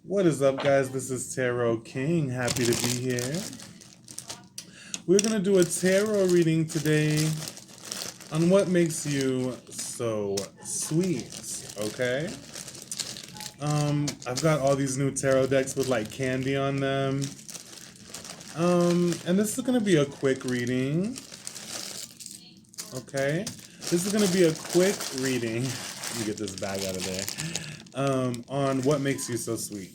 What is up, guys? This is Tarot King. Happy to be here. We're going to do a tarot reading today on what makes you so sweet, okay? I've got all these new tarot decks with like candy on them. And this is going to be a quick reading, okay? This is going to be a quick reading. Let me get this bag out of there. On what makes you so sweet.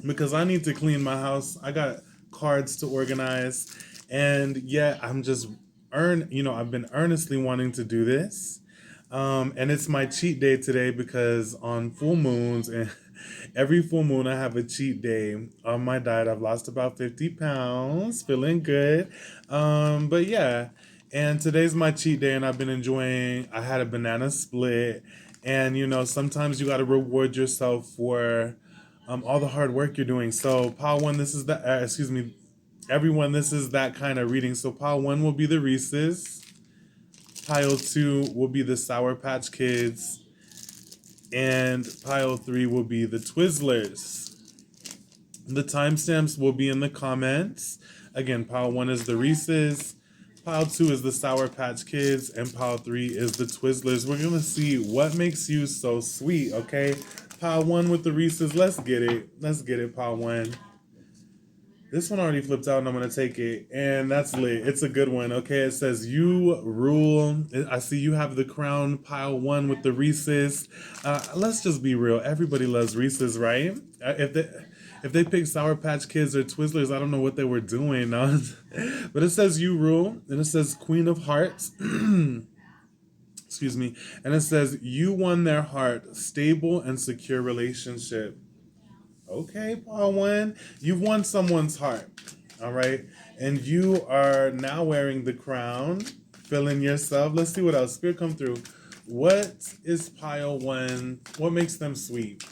Because I need to clean my house. I got cards to organize, and yet I'm just I've been earnestly wanting to do this. And it's my cheat day today because on full moons and every full moon I have a cheat day on my diet. I've lost about 50 pounds, feeling good. But yeah, and today's my cheat day and I've been enjoying, I had a banana split, and sometimes you got to reward yourself for all the hard work you're doing. So pile one, this is the excuse me, everyone, this is that kind of reading. So pile one will be the Reeses. Pile two will be the Sour Patch Kids. And pile three will be the Twizzlers. The timestamps will be in the comments. Again, pile one is the Reeses. Pile two is the Sour Patch Kids. And pile three is the Twizzlers. We're going to see what makes you so sweet, okay? Pile one with the Reeses. Let's get it. Let's get it, pile one. This one already flipped out and I'm going to take it. And that's lit. It's a good one. Okay, it says you rule. I see you have the crown, pile one with the Reeses. Let's just be real. Everybody loves Reeses, right? If they pick Sour Patch Kids or Twizzlers, I don't know what they were doing. But it says you rule. And it says Queen of Hearts. Excuse me. And it says you won their heart. Stable and secure relationship. Okay, Paul one, you've won someone's heart, all right? And you are now wearing the crown, feeling yourself. Let's see what else. Spirit, come through. What is pile one? What makes them sweet?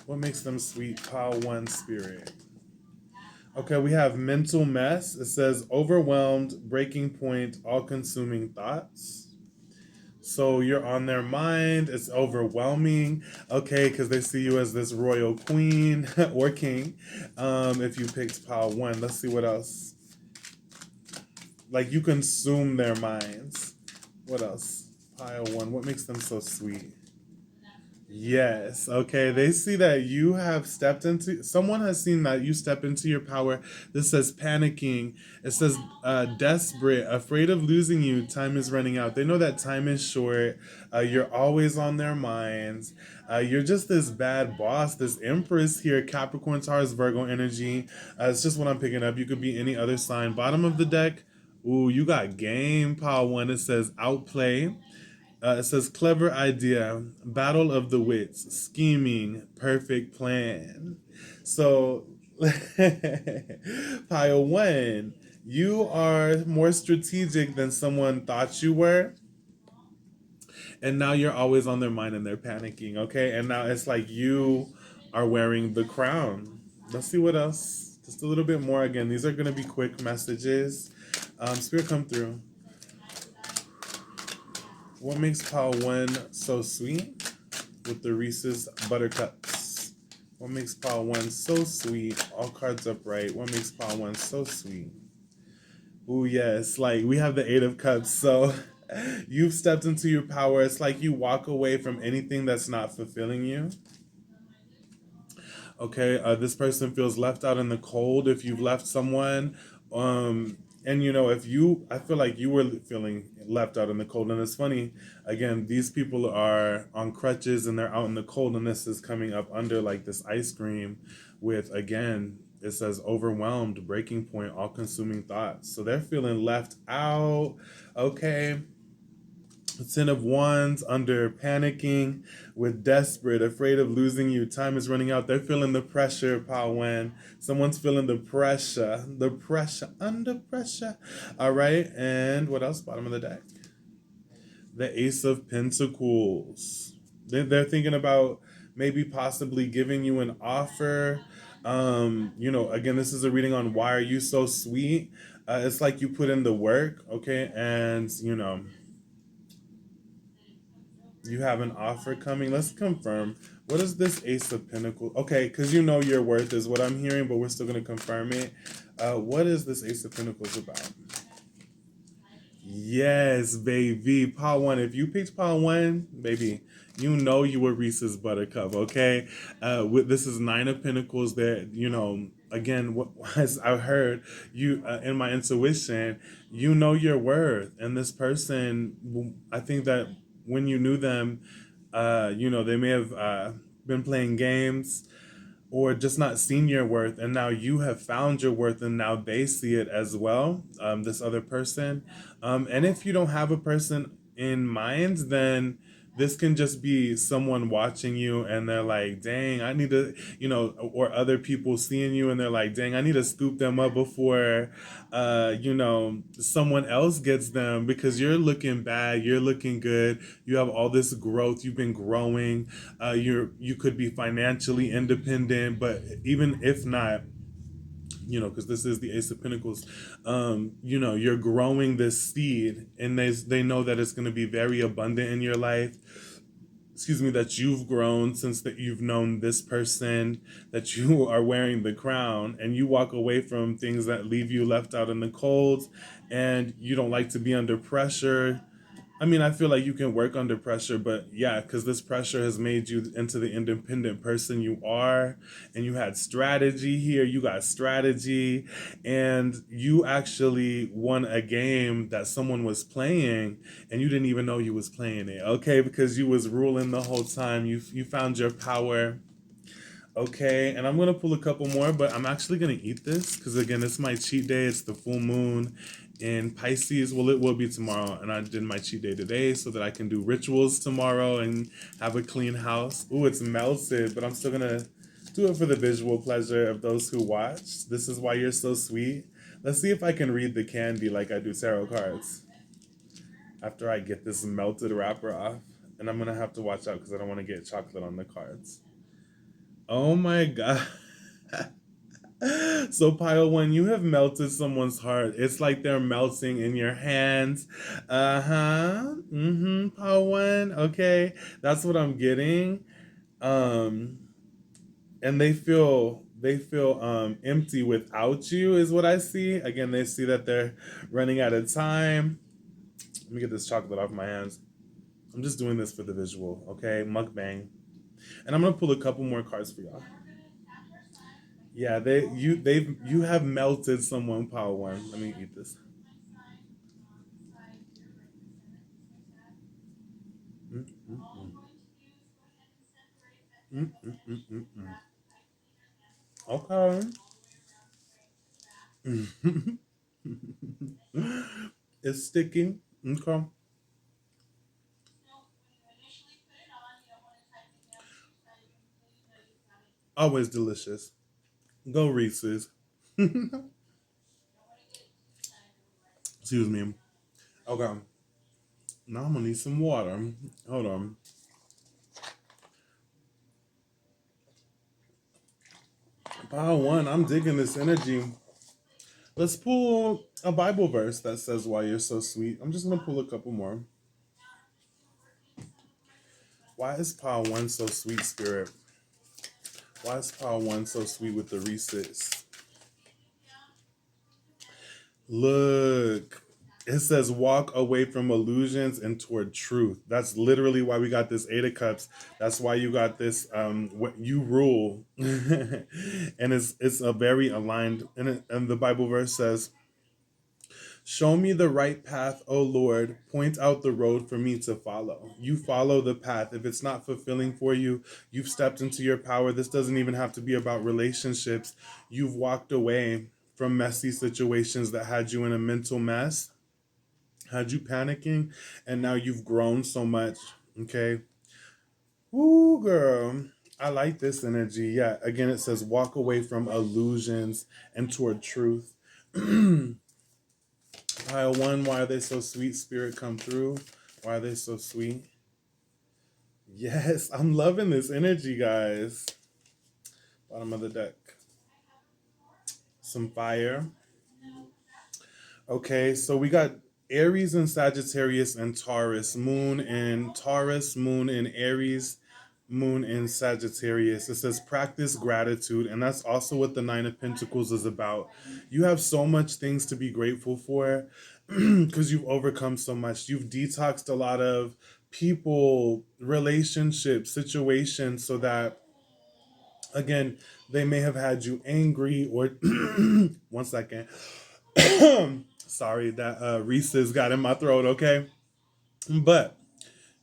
What makes them sweet, pile one spirit? Okay, we have mental mess. It says overwhelmed, breaking point, all-consuming thoughts. So you're on their mind. It's overwhelming. Okay, because they see you as this royal queen or king. If you picked pile one, let's see what else. Like you consume their minds. What else? Pile one. What makes them so sweet? Yes. Okay. They see that you have stepped into, someone has seen that you step into your power. This says panicking. It says desperate, afraid of losing you. Time is running out. They know that time is short. You're always on their minds. You're just this bad boss, this empress here. Capricorn, Taurus, Virgo energy. It's just what I'm picking up. You could be any other sign. Bottom of the deck. Ooh, you got game, pile one. It says outplay. It says clever idea, battle of the wits, scheming, perfect plan. So, pile one, you are more strategic than someone thought you were. And now you're always on their mind and they're panicking, okay? And now it's like you are wearing the crown. Let's see what else. Just a little bit more. Again, these are going to be quick messages. Spirit, come through. What makes pile one so sweet? With the Reese's Buttercups. What makes pile one so sweet? All cards upright. What makes pile one so sweet? Ooh, yes. Like, we have the Eight of Cups. So, you've stepped into your power. It's like you walk away from anything that's not fulfilling you. Okay, this person feels left out in the cold. If you've left someone, and I feel like you were feeling left out in the cold. And it's funny, again, these people are on crutches and they're out in the cold, and this is coming up under like this ice cream with, again, it says overwhelmed, breaking point, all consuming thoughts. So they're feeling left out. Okay. Ten of Wands, under panicking, with desperate, afraid of losing you. Time is running out. They're feeling the pressure, pile one. Someone's feeling the pressure, under pressure. All right, and what else? Bottom of the deck. The Ace of Pentacles. They're thinking about maybe possibly giving you an offer. Again, this is a reading on why are you so sweet. It's like you put in the work, okay, and you have an offer coming. Let's confirm What is this Ace of Pentacles? Okay, because you know your worth is what I'm hearing, but we're still going to confirm it. What is this Ace of Pentacles about? Yes, baby. Part one. If you picked part one, baby, you know you were Reese's Buttercup, okay? This is Nine of Pentacles. There, again, what as I heard you in my intuition, you know your worth, and this person, I think that when you knew them, they may have been playing games or just not seen your worth, and now you have found your worth and now they see it as well, this other person. And if you don't have a person in mind, then this can just be someone watching you and they're like, dang, I need to, or other people seeing you and they're like, dang, I need to scoop them up before someone else gets them, because you're looking bad, you're looking good, you have all this growth, you've been growing, you could be financially independent, but even if not, because this is the Ace of Pentacles, you're growing this seed, and they know that it's going to be very abundant in your life. Excuse me, that you've grown since that you've known this person, that you are wearing the crown, and you walk away from things that leave you left out in the cold, and you don't like to be under pressure. I mean, I feel like you can work under pressure, but yeah, because this pressure has made you into the independent person you are. And you had strategy here, you got strategy, and you actually won a game that someone was playing, and you didn't even know you was playing it, okay? Because you was ruling the whole time. You found your power. Okay, and I'm gonna pull a couple more, but I'm actually gonna eat this because again, it's my cheat day. It's the full moon in Pisces. Well, it will be tomorrow, and I did my cheat day today so that I can do rituals tomorrow and have a clean house. Ooh, it's melted, but I'm still gonna do it for the visual pleasure of those who watch. This is why you're so sweet. Let's see if I can read the candy like I do tarot cards after I get this melted wrapper off. And I'm gonna have to watch out because I don't want to get chocolate on the cards. Oh my god. So pile one, you have melted someone's heart. It's like they're melting in your hands. Uh-huh. Mm-hmm. Pile one. Okay. That's what I'm getting. Um, and they feel empty without you is what I see. Again, they see that they're running out of time. Let me get this chocolate off my hands. I'm just doing this for the visual, okay? Mukbang. And I'm gonna pull a couple more cards for y'all. Yeah, you have melted someone, power one. Let me eat this. Mm, mm, mm, mm, mm, mm, mm. Okay. It's sticky. Okay. Always delicious. Go Reese's. Excuse me. Okay. Now I'm gonna need some water. Hold on. Power one, I'm digging this energy. Let's pull a Bible verse that says why you're so sweet. I'm just gonna pull a couple more. Why is Power one so sweet, Spirit? Why is Power one so sweet with the Reese's? Look, it says walk away from illusions and toward truth. That's literally why we got this Eight of Cups. That's why you got this what you rule. And it's a very aligned, and the Bible verse says, show me the right path, O Lord. Point out the road for me to follow. You follow the path. If it's not fulfilling for you, you've stepped into your power. This doesn't even have to be about relationships. You've walked away from messy situations that had you in a mental mess, had you panicking, and now you've grown so much. Okay. Ooh, girl. I like this energy. Yeah. Again, it says walk away from illusions and toward truth. Pile one, why are they so sweet? Spirit come through. Why are they so sweet? Yes, I'm loving this energy, guys. Bottom of the deck. Some fire. Okay, so we got Aries and Sagittarius and Taurus. Moon in Taurus, moon in Aries. moon in Sagittarius. It says practice gratitude, and that's also what the Nine of Pentacles is about. You have so much things to be grateful for because you've overcome so much. You've detoxed a lot of people, relationships, situations, so that again, they may have had you angry or one second. Sorry, that Reese's got in my throat, okay? But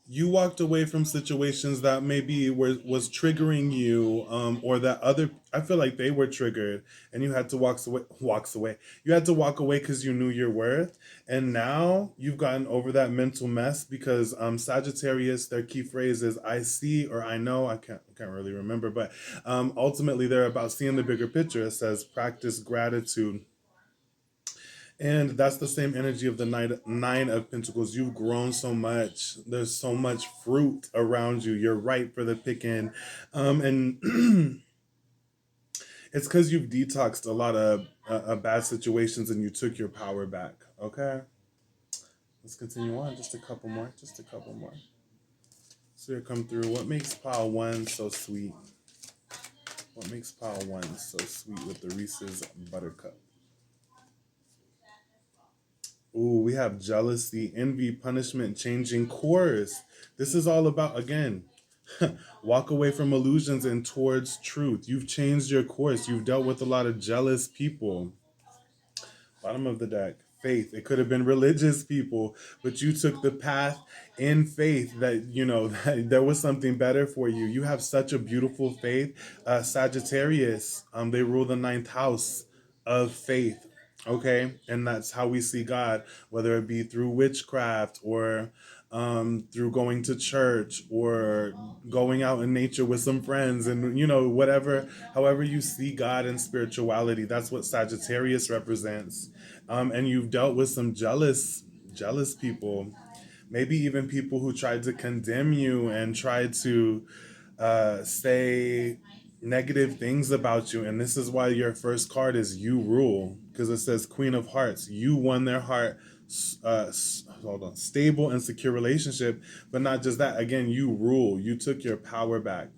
you walked away from situations that maybe was triggering you, or that other, I feel like they were triggered, and you had to walks away. You had to walk away because you knew your worth, and now you've gotten over that mental mess because Sagittarius, their key phrase is "I see" or "I know." I can't really remember, but ultimately they're about seeing the bigger picture. It says practice gratitude. And that's the same energy of the nine of Pentacles. You've grown so much. There's so much fruit around you. You're ripe for the picking. And it's because you've detoxed a lot of bad situations and you took your power back. Okay? Let's continue on. Just a couple more. Just a couple more. So here come through. What makes pile one so sweet? What makes pile one so sweet with the Reese's Buttercup? Ooh, we have jealousy, envy, punishment, changing course. This is all about, again, walk away from illusions and towards truth. You've changed your course. You've dealt with a lot of jealous people. Bottom of the deck, faith. It could have been religious people, but you took the path in faith that, that there was something better for you. You have such a beautiful faith. Sagittarius, they rule the ninth house of faith. Okay. And that's how we see God, whether it be through witchcraft or through going to church or going out in nature with some friends and, whatever, however you see God and spirituality, that's what Sagittarius represents. And you've dealt with some jealous people, maybe even people who tried to condemn you and tried to say negative things about you. And this is why your first card is you rule, because it says Queen of Hearts. You won their heart. Hold on, stable and secure relationship, but not just that. Again, you rule. You took your power back,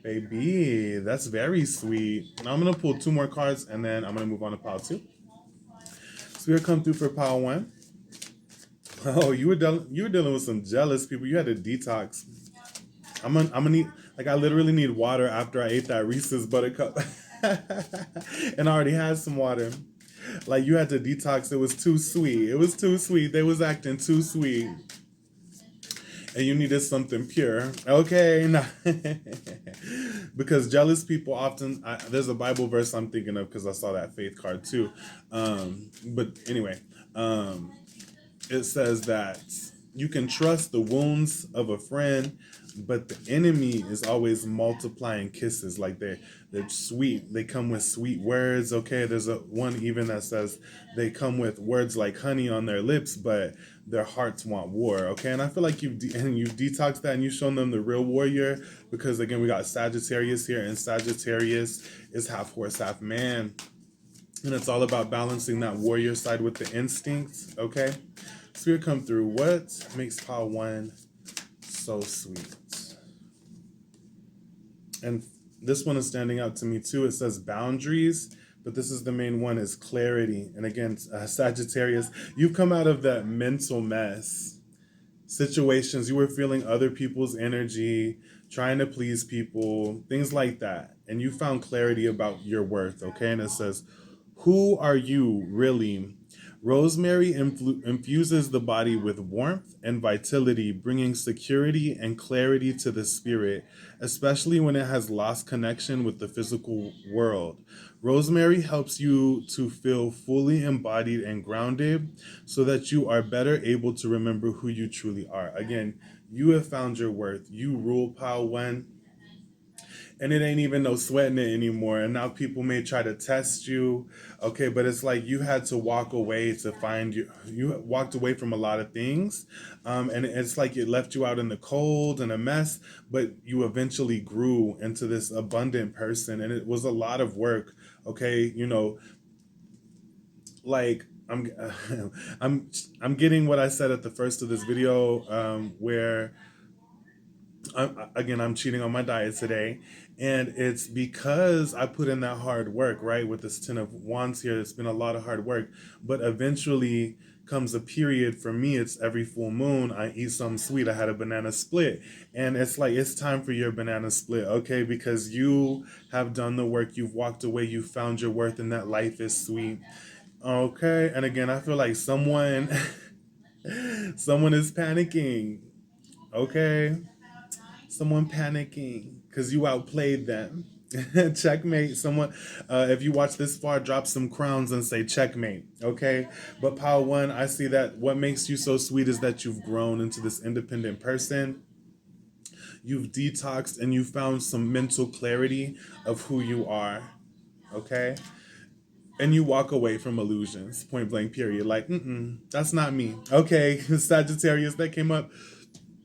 baby. That's very sweet. Now I'm gonna pull two more cards, and then I'm gonna move on to pile two. So here come through for pile one. Oh, you were dealing with some jealous people. You had to detox. I'm gonna need, like, I literally need water after I ate that Reese's Buttercup, and I already had some water. Like, you had to detox. It was too sweet. It was too sweet. They was acting too sweet, and you needed something pure. Okay, nah. Because jealous people often. There's a Bible verse I'm thinking of because I saw that faith card too. But anyway, it says that you can trust the wounds of a friend, but the enemy is always multiplying kisses. Like, they're sweet. They come with sweet words. Okay, there's a one even that says they come with words like honey on their lips, but their hearts want war. Okay, and I feel like you've detoxed that and you've shown them the real warrior, because again we got Sagittarius here, and Sagittarius is half horse, half man. And it's all about balancing that warrior side with the instincts, okay? So here come through. What makes pile one so sweet? And this one is standing out to me too. It says boundaries, but this is the main one, is clarity. And again, Sagittarius, you've come out of that mental mess situations. You were feeling other people's energy, trying to please people, things like that. And you found clarity about your worth, okay? And it says, who are you really? Rosemary infuses the body with warmth and vitality, bringing security and clarity to the spirit, especially when it has lost connection with the physical world. Rosemary helps you to feel fully embodied and grounded so that you are better able to remember who you truly are. Again, you have found your worth. You rule pile one, and it ain't even no sweating it anymore. And now people may try to test you, okay, but it's like you had to walk away to find you walked away from a lot of things, and it's like it left you out in the cold and a mess, but you eventually grew into this abundant person, and it was a lot of work, okay, like I'm I'm getting what I said at the first of this video, where I'm cheating on my diet today, and it's because I put in that hard work, right? With this Ten of Wands here, it's been a lot of hard work, but eventually comes a period for me. It's every full moon. I eat something sweet. I had a banana split, and it's like it's time for your banana split, okay? Because you have done the work. You've walked away. You found your worth, and that life is sweet. Okay, and again, I feel like someone, someone is panicking. Okay, someone panicking because you outplayed them. Checkmate. Someone, if you watch this far, drop some crowns and say checkmate. Okay. But Power One, I see that what makes you so sweet is that you've grown into this independent person. You've detoxed and you found some mental clarity of who you are. Okay. And you walk away from illusions, point blank, period. Like, that's not me. Okay. Sagittarius, that came up.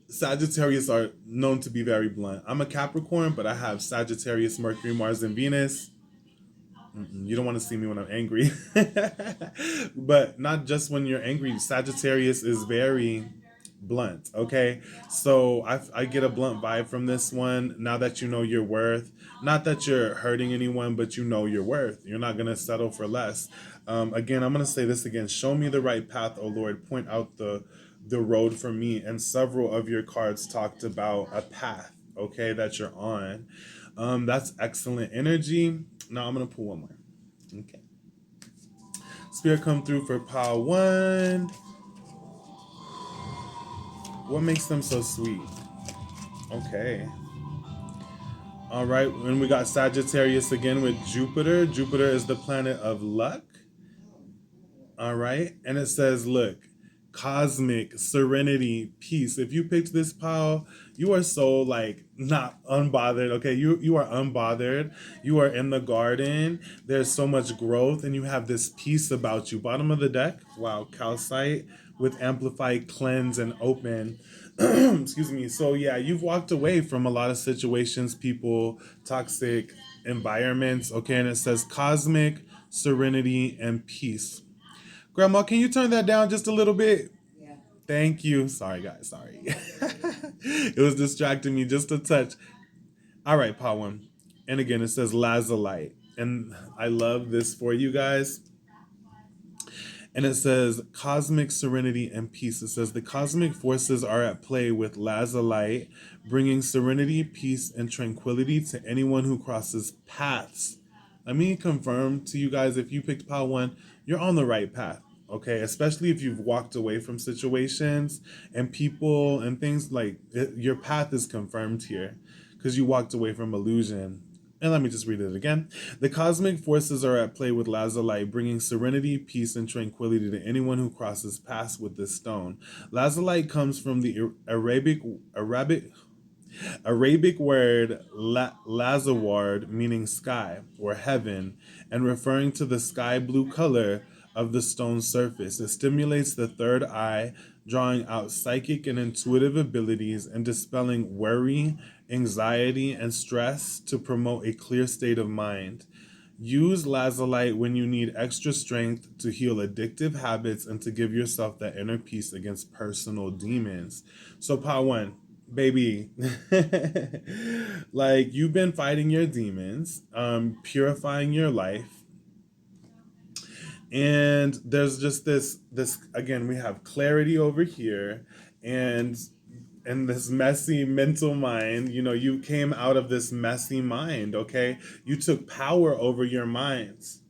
Sagittarius are known to be very blunt. I'm a Capricorn, but I have Sagittarius, Mercury, Mars, and Venus. You don't want to see me when I'm angry. But not just when you're angry. Sagittarius is very blunt, okay? So I get a blunt vibe from this one. Now that you know your worth, not that you're hurting anyone, but you know your worth. You're not going to settle for less. Again, I'm going to say this again. Show me the right path, oh Lord. Point out the road for me. And several of your cards talked about a path, okay, that you're on. That's excellent energy. Now I'm going to pull one more. Okay. Spirit come through for Power One. What makes them so sweet? Okay. All right. And we got Sagittarius again with Jupiter. Jupiter is the planet of luck. All right. And it says, look, cosmic serenity, peace. If you picked this pile, you are so like not unbothered. Okay. You are unbothered. You are in the garden. There's so much growth and you have this peace about you. Bottom of the deck. Wow. Calcite with amplified, cleanse, and open. Excuse me. So yeah, you've walked away from a lot of situations, people, toxic environments. Okay. And it says cosmic serenity and peace. Grandma, can you turn that down just a little bit? Thank you. Sorry, guys. Sorry. It was distracting me just a touch. All right, Pawin. And again, it says lazulite. And I love this for you guys. And it says cosmic serenity and peace. It says the cosmic forces are at play with lazulite, bringing serenity, peace, and tranquility to anyone who crosses paths. Let me confirm to you guys, if you picked Pile 1, you're on the right path. Okay, especially if you've walked away from situations and people and things like your path is confirmed here because you walked away from illusion. And let me just read it again. The cosmic forces are at play with lazulite, bringing serenity, peace, and tranquility to anyone who crosses paths with this stone. Lazulite comes from the Arabic word lazaward, meaning sky or heaven, and referring to the sky blue color of the stone's surface. It stimulates the third eye, drawing out psychic and intuitive abilities and dispelling worry, anxiety, and stress to promote a clear state of mind. Use lazulite when you need extra strength to heal addictive habits and to give yourself that inner peace against personal demons. So, part one, baby, like you've been fighting your demons, purifying your life, and there's just this again. We have clarity over here, and this messy mental mind. You know, you came out of this messy mind. Okay, you took power over your minds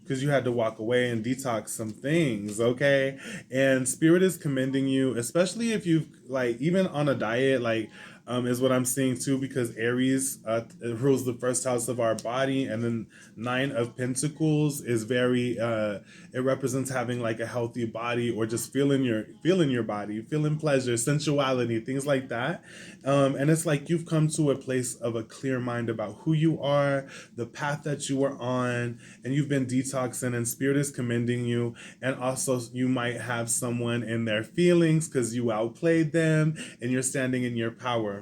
because you had to walk away and detox some things, okay? And spirit is commending you, especially if you've like even on a diet, like is what I'm seeing too, because Aries rules the first house of our body, and then Nine of Pentacles is very it represents having like a healthy body or just feeling your body, feeling pleasure, sensuality, things like that. And it's like you've come to a place of a clear mind about who you are, the path that you are on, and you've been detoxing, and spirit is commending you. And also you might have someone in their feelings because you outplayed them and you're standing in your power.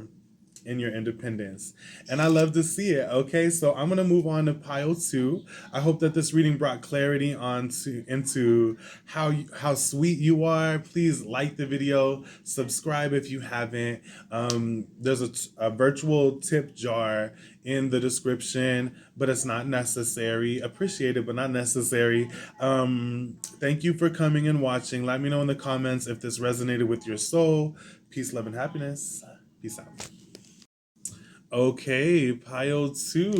in your independence. And I love to see it. Okay, so I'm gonna move on to pile two. I hope that this reading brought clarity into how sweet you are. Please like the video, subscribe if you haven't. There's a virtual tip jar in the description, but it's not necessary. Appreciate it, but not necessary. Thank you for coming and watching. Let me know in the comments if this resonated with your soul. Peace, love, and happiness. Peace out. Okay, pile two.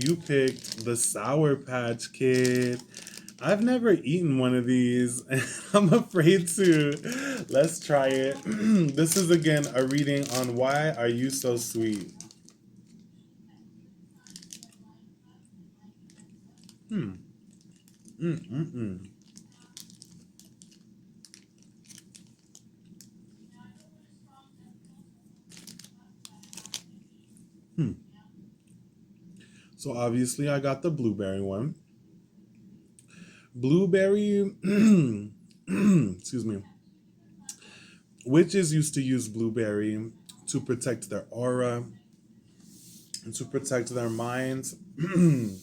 You picked the Sour Patch Kid. I've never eaten one of these. I'm afraid to. Let's try it. This is again a reading on Why Are You So Sweet? Hmm. Mm. Hmm. So obviously I got the blueberry one. Blueberry, excuse me. Witches used to use blueberry to protect their aura and to protect their minds and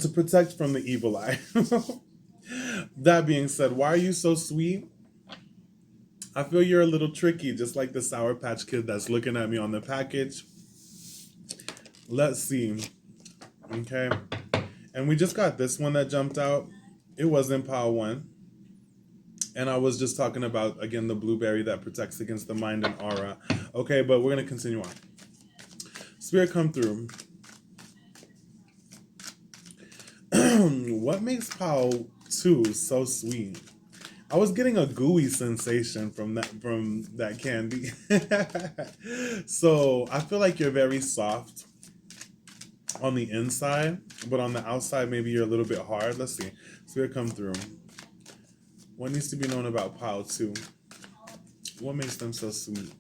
to protect from the evil eye. That being said, why are you so sweet? I feel you're a little tricky, just like the Sour Patch Kid that's looking at me on the package. Let's see. Okay. And we just got this one that jumped out. It was in pile one. And I was just talking about, again, the blueberry that protects against the mind and aura. Okay, but we're going to continue on. Spirit, come through. What makes pile two so sweet? I was getting a gooey sensation from that candy. So I feel like you're very soft on the inside, but on the outside maybe you're a little bit hard. Let's see. Spirit, come through. What needs to be known about pile two? What makes them so sweet?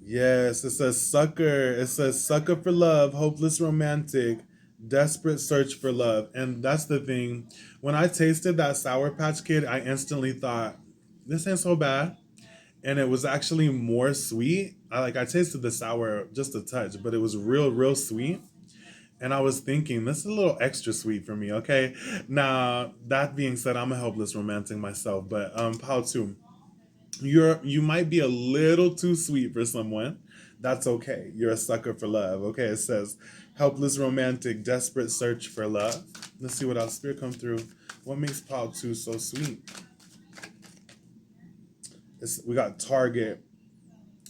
Yes, it says sucker. It says sucker for love, hopeless romantic, desperate search for love. And that's the thing. When I tasted that Sour Patch Kid, I instantly thought, this ain't so bad. And it was actually more sweet. I tasted the sour just a touch, but it was real sweet. And I was thinking, this is a little extra sweet for me, okay? Now, that being said, I'm a helpless romantic myself, but Pao too. You might be a little too sweet for someone. That's okay. You're a sucker for love. Okay, it says helpless romantic, desperate search for love. Let's see what else. Spirit come through. What makes Paul 2 so sweet? We got target,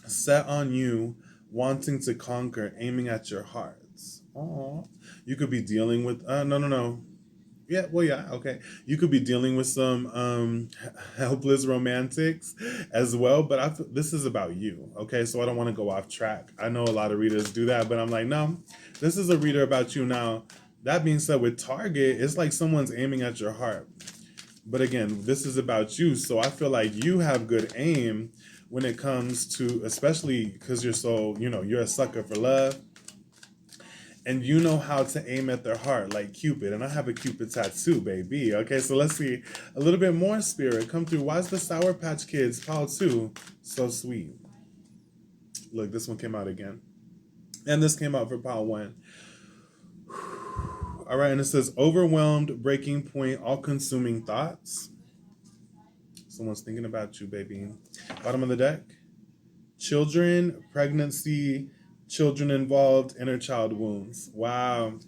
set on you, wanting to conquer, aiming at your hearts. Oh, you could be dealing with no. Yeah, well, yeah, okay. You could be dealing with some helpless romantics as well, but this is about you, okay? So I don't want to go off track. I know a lot of readers do that, but I'm like, no, this is a reader about you now. That being said, with Target, it's like someone's aiming at your heart. But again, this is about you, so I feel like you have good aim when it comes to, especially because you're so, you're a sucker for love and you know how to aim at their heart like Cupid. And I have a Cupid tattoo, baby. Okay, so let's see a little bit more. Spirit come through. Why is the Sour Patch Kids Pile 2 so sweet? Look, this one came out again. And this came out for Pile 1. All right, and it says overwhelmed, breaking point, all consuming thoughts. Someone's thinking about you, baby. Bottom of the deck. Children, pregnancy, children involved, inner child wounds. Wow.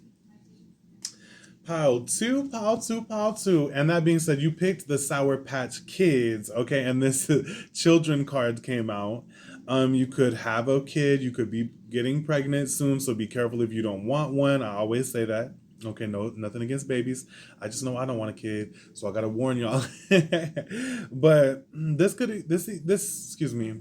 Pile two, pile two, pile two. And that being said, you picked the Sour Patch Kids, okay? And this children card came out. You could have a kid, you could be getting pregnant soon, so be careful if you don't want one. I always say that. Okay, no, nothing against babies. I just know I don't want a kid, so I gotta warn y'all. But excuse me,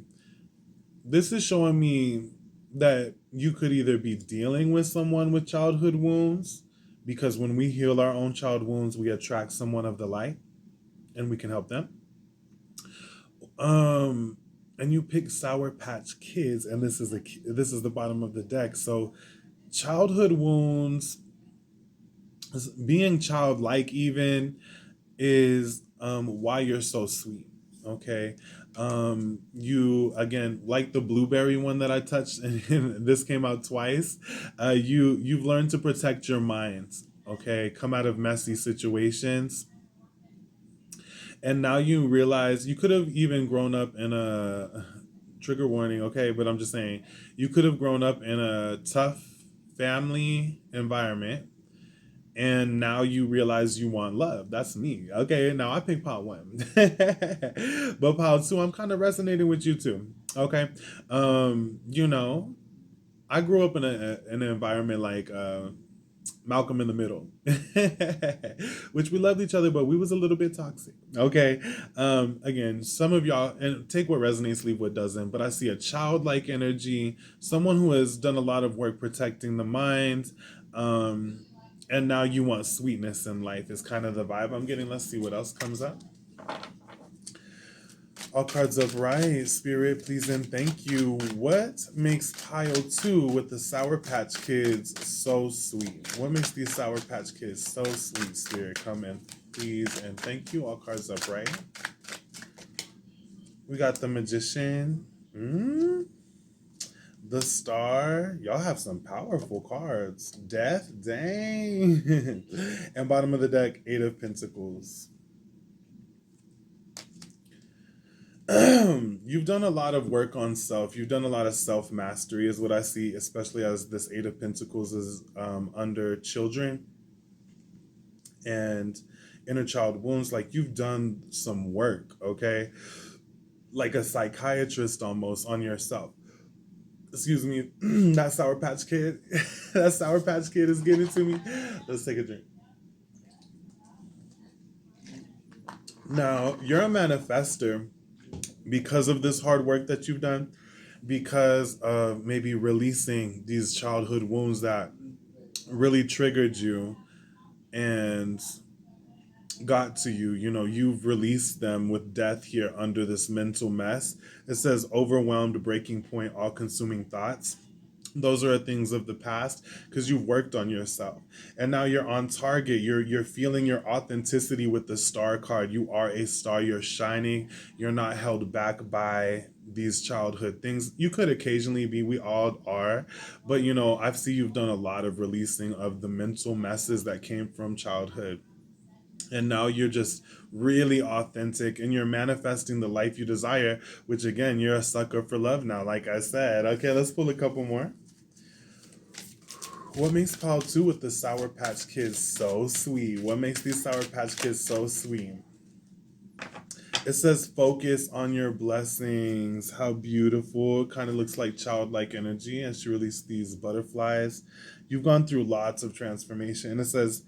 this is showing me that you could either be dealing with someone with childhood wounds, because when we heal our own child wounds, we attract someone of the light and we can help them. And you pick Sour Patch Kids, and this is the bottom of the deck. So childhood wounds, being childlike even, is why you're so sweet. Okay. You again, like the blueberry one that I touched, and this came out twice. You've learned to protect your mind. Okay, come out of messy situations, and now you realize you could have even grown up in a trigger warning. Okay, but I'm just saying you could have grown up in a tough family environment, and now you realize you want love. That's me. Okay, now I picked part one. But part two, I'm kind of resonating with you too. Okay. You know, I grew up in an environment like Malcolm in the Middle, which we loved each other, but we was a little bit toxic. Okay. Again, some of y'all, and take what resonates, leave what doesn't, but I see a childlike energy, someone who has done a lot of work protecting the mind. Um, and now you want sweetness in life is kind of the vibe I'm getting. Let's see what else comes up. All cards up right. Spirit, please and thank you. What makes pile two with the Sour Patch Kids so sweet? What makes these Sour Patch Kids so sweet? Spirit, come in, please and thank you. All cards up right. We got the Magician. The Star. Y'all have some powerful cards. Death, dang. And bottom of the deck, Eight of Pentacles. You've done a lot of work on self. You've done a lot of self mastery, is what I see, especially as this Eight of Pentacles is under children and inner child wounds. Like you've done some work, okay? Like a psychiatrist almost on yourself. Excuse me, that Sour Patch Kid, that Sour Patch Kid is getting to me. Let's take a drink. Now, you're a manifester because of this hard work that you've done, because of maybe releasing these childhood wounds that really triggered you and got to you. You know, you've released them with death here under this mental mess. It says overwhelmed, breaking point, all consuming thoughts. Those are things of the past because you've worked on yourself and now you're on target. You're feeling your authenticity with the star card. You are a star. You're shining. You're not held back by these childhood things. You could occasionally be, we all are, but you know, I've seen you've done a lot of releasing of the mental messes that came from childhood, and now you're just really authentic and you're manifesting the life you desire, which again, you're a sucker for love now, like I said. Okay, let's pull a couple more. What makes Pile 2 with the Sour Patch Kids so sweet? What makes these Sour Patch Kids so sweet? It says focus on your blessings. How beautiful. It kind of looks like childlike energy. And she released these butterflies. You've gone through lots of transformation. And it says,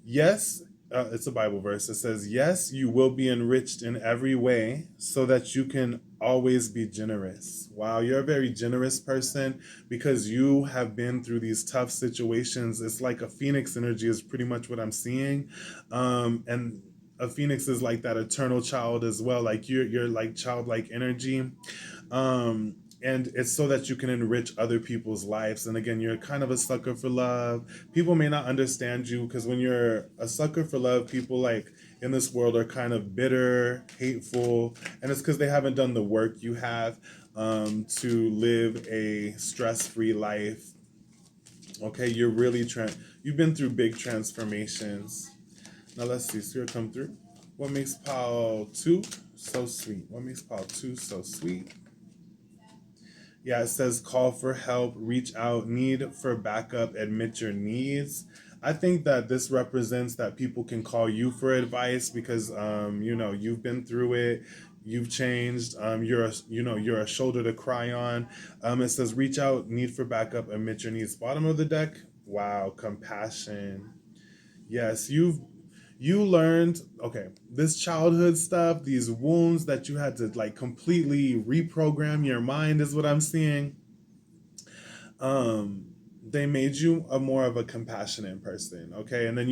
yes, it's a Bible verse. It says, yes, you will be enriched in every way so that you can always be generous. Wow, you're a very generous person because you have been through these tough situations. It's like a phoenix energy is pretty much what I'm seeing. And a phoenix is like that eternal child as well. Like you're like childlike energy. And it's so that you can enrich other people's lives. And again, you're kind of a sucker for love. People may not understand you because when you're a sucker for love, people like in this world are kind of bitter, hateful, and it's because they haven't done the work you have to live a stress-free life. Okay, you're really you've been through big transformations. Now let's see, Spirit come through. What makes Paul 2 so sweet? What makes Paul 2 so sweet? Yeah, it says call for help, reach out, need for backup, admit your needs. I think that this represents that people can call you for advice because you know, you've been through it, you've changed, you're a shoulder to cry on. It says reach out, need for backup, admit your needs. Bottom of the deck, wow, compassion. Yes, you learned, okay, this childhood stuff, these wounds that you had to like completely reprogram your mind is what I'm seeing. um they made you a more of a compassionate person, okay? And then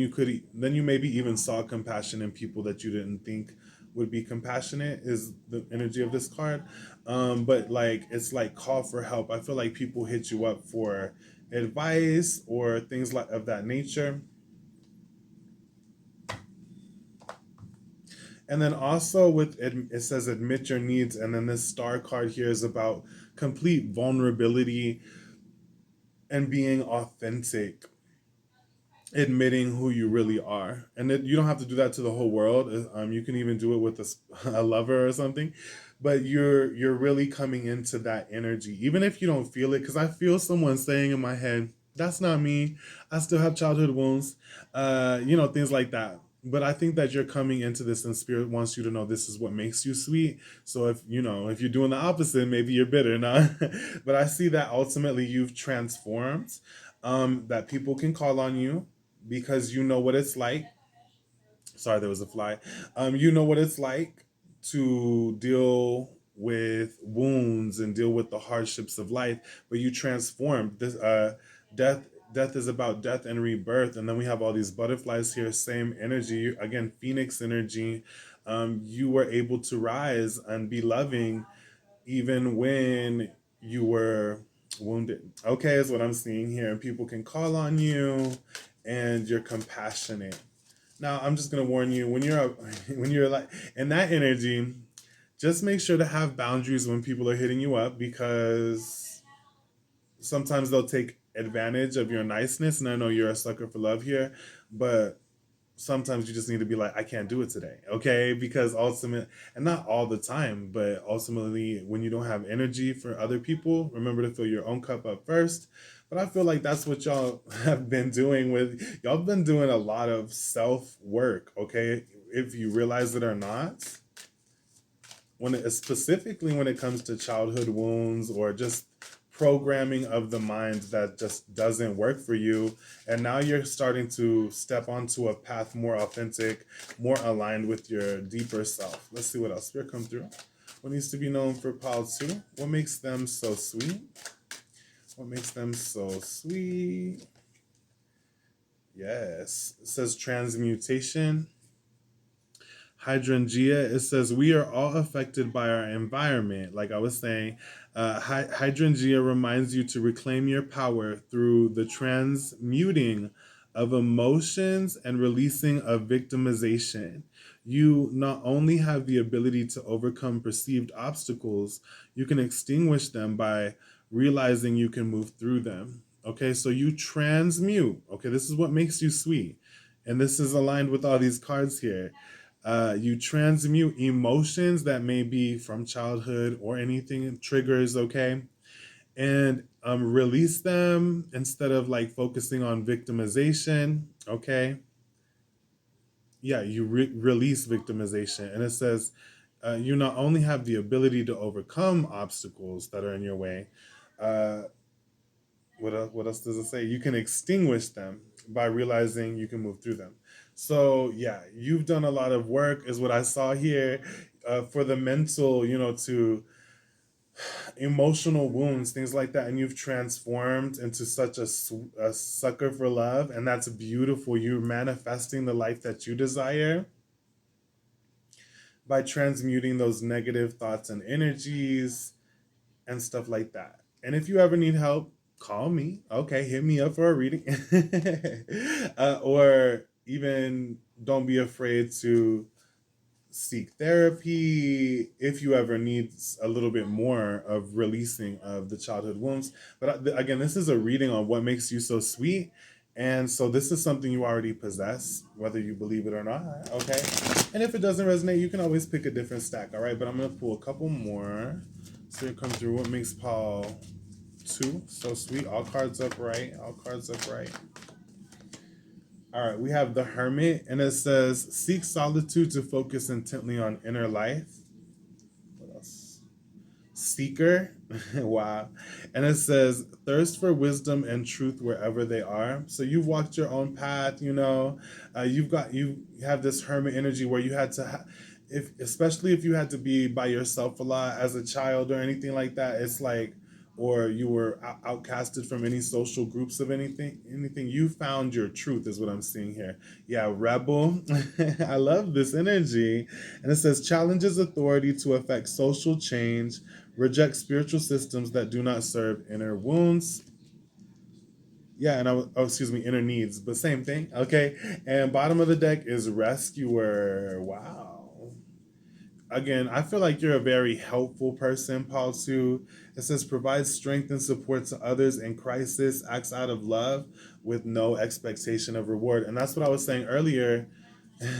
then you maybe even saw compassion in people that you didn't think would be compassionate, is the energy of this card. But like it's like call for help. I feel like people hit you up for advice or things like of that nature. And then also with it says admit your needs, and then this star card here is about complete vulnerability and being authentic, admitting who you really are. And you don't have to do that to the whole world. You can even do it with a lover or something. But you're really coming into that energy, even if you don't feel it. Because I feel someone saying in my head, "That's not me. I still have childhood wounds," things like that. But I think that you're coming into this, and spirit wants you to know this is what makes you sweet. So if you're doing the opposite, maybe you're bitter, nah. But I see that ultimately you've transformed. That people can call on you because you know what it's like. Sorry, there was a fly. You know what it's like to deal with wounds and deal with the hardships of life, but you transform. This death death is about death and rebirth, and then we have all these butterflies here. Same energy again, phoenix energy. You were able to rise and be loving even when you were wounded. Okay, is what I'm seeing here. And people can call on you, and you're compassionate. Now, I'm just gonna warn you, when you're like in that energy, just make sure to have boundaries when people are hitting you up, because sometimes they'll take advantage of your niceness. And I know you're a sucker for love here, but sometimes you just need to be like, I can't do it today, okay? Because ultimately, and not all the time, but ultimately, when you don't have energy for other people, remember to fill your own cup up first. But I feel like that's what y'all have been doing with y'all been doing a lot of self work, okay? If you realize it or not, specifically when it comes to childhood wounds or just programming of the mind that just doesn't work for you, and now you're starting to step onto a path more authentic, more aligned with your deeper self. Let's see what else here come through. What needs to be known for pile 2? What makes them so sweet? What makes them so sweet? Yes, it says transmutation. Hydrangea, it says we are all affected by our environment. Like I was saying, hydrangea reminds you to reclaim your power through the transmuting of emotions and releasing of victimization. You not only have the ability to overcome perceived obstacles, you can extinguish them by realizing you can move through them. Okay, so you transmute. Okay, this is what makes you sweet. And this is aligned with all these cards here. You transmute emotions that may be from childhood or anything triggers, okay, and release them instead of like focusing on victimization, okay. Yeah, you release victimization, and it says you not only have the ability to overcome obstacles that are in your way. Uh, what else does it say? You can extinguish them by realizing you can move through them. So yeah, you've done a lot of work, is what I saw here, for the mental, to emotional wounds, things like that, and you've transformed into such a sucker for love, and that's beautiful. You're manifesting the life that you desire by transmuting those negative thoughts and energies and stuff like that. And if you ever need help, call me. Okay, hit me up for a reading. Or even don't be afraid to seek therapy if you ever need a little bit more of releasing of the childhood wounds. But again, this is a reading on what makes you so sweet. And so this is something you already possess, whether you believe it or not. Okay. And if it doesn't resonate, you can always pick a different stack. All right. But I'm going to pull a couple more. So here come through what makes Paul 2 so sweet. All cards upright. All cards upright. All right, we have the Hermit, and it says, seek solitude to focus intently on inner life. What else? Seeker. Wow. And it says, thirst for wisdom and truth wherever they are. So you've walked your own path, you have this hermit energy where you had to if especially if you had to be by yourself a lot as a child or anything like that. It's like, or you were outcasted from any social groups of anything, you found your truth, is what I'm seeing here. Yeah, rebel. I love this energy. And it says challenges authority to affect social change, reject spiritual systems that do not serve inner wounds. Yeah, and excuse me, inner needs, but same thing. Okay. And bottom of the deck is rescuer. Wow. again, I feel like you're a very helpful person, Paul, too. It says, provide strength and support to others in crisis, acts out of love with no expectation of reward. And that's what I was saying earlier.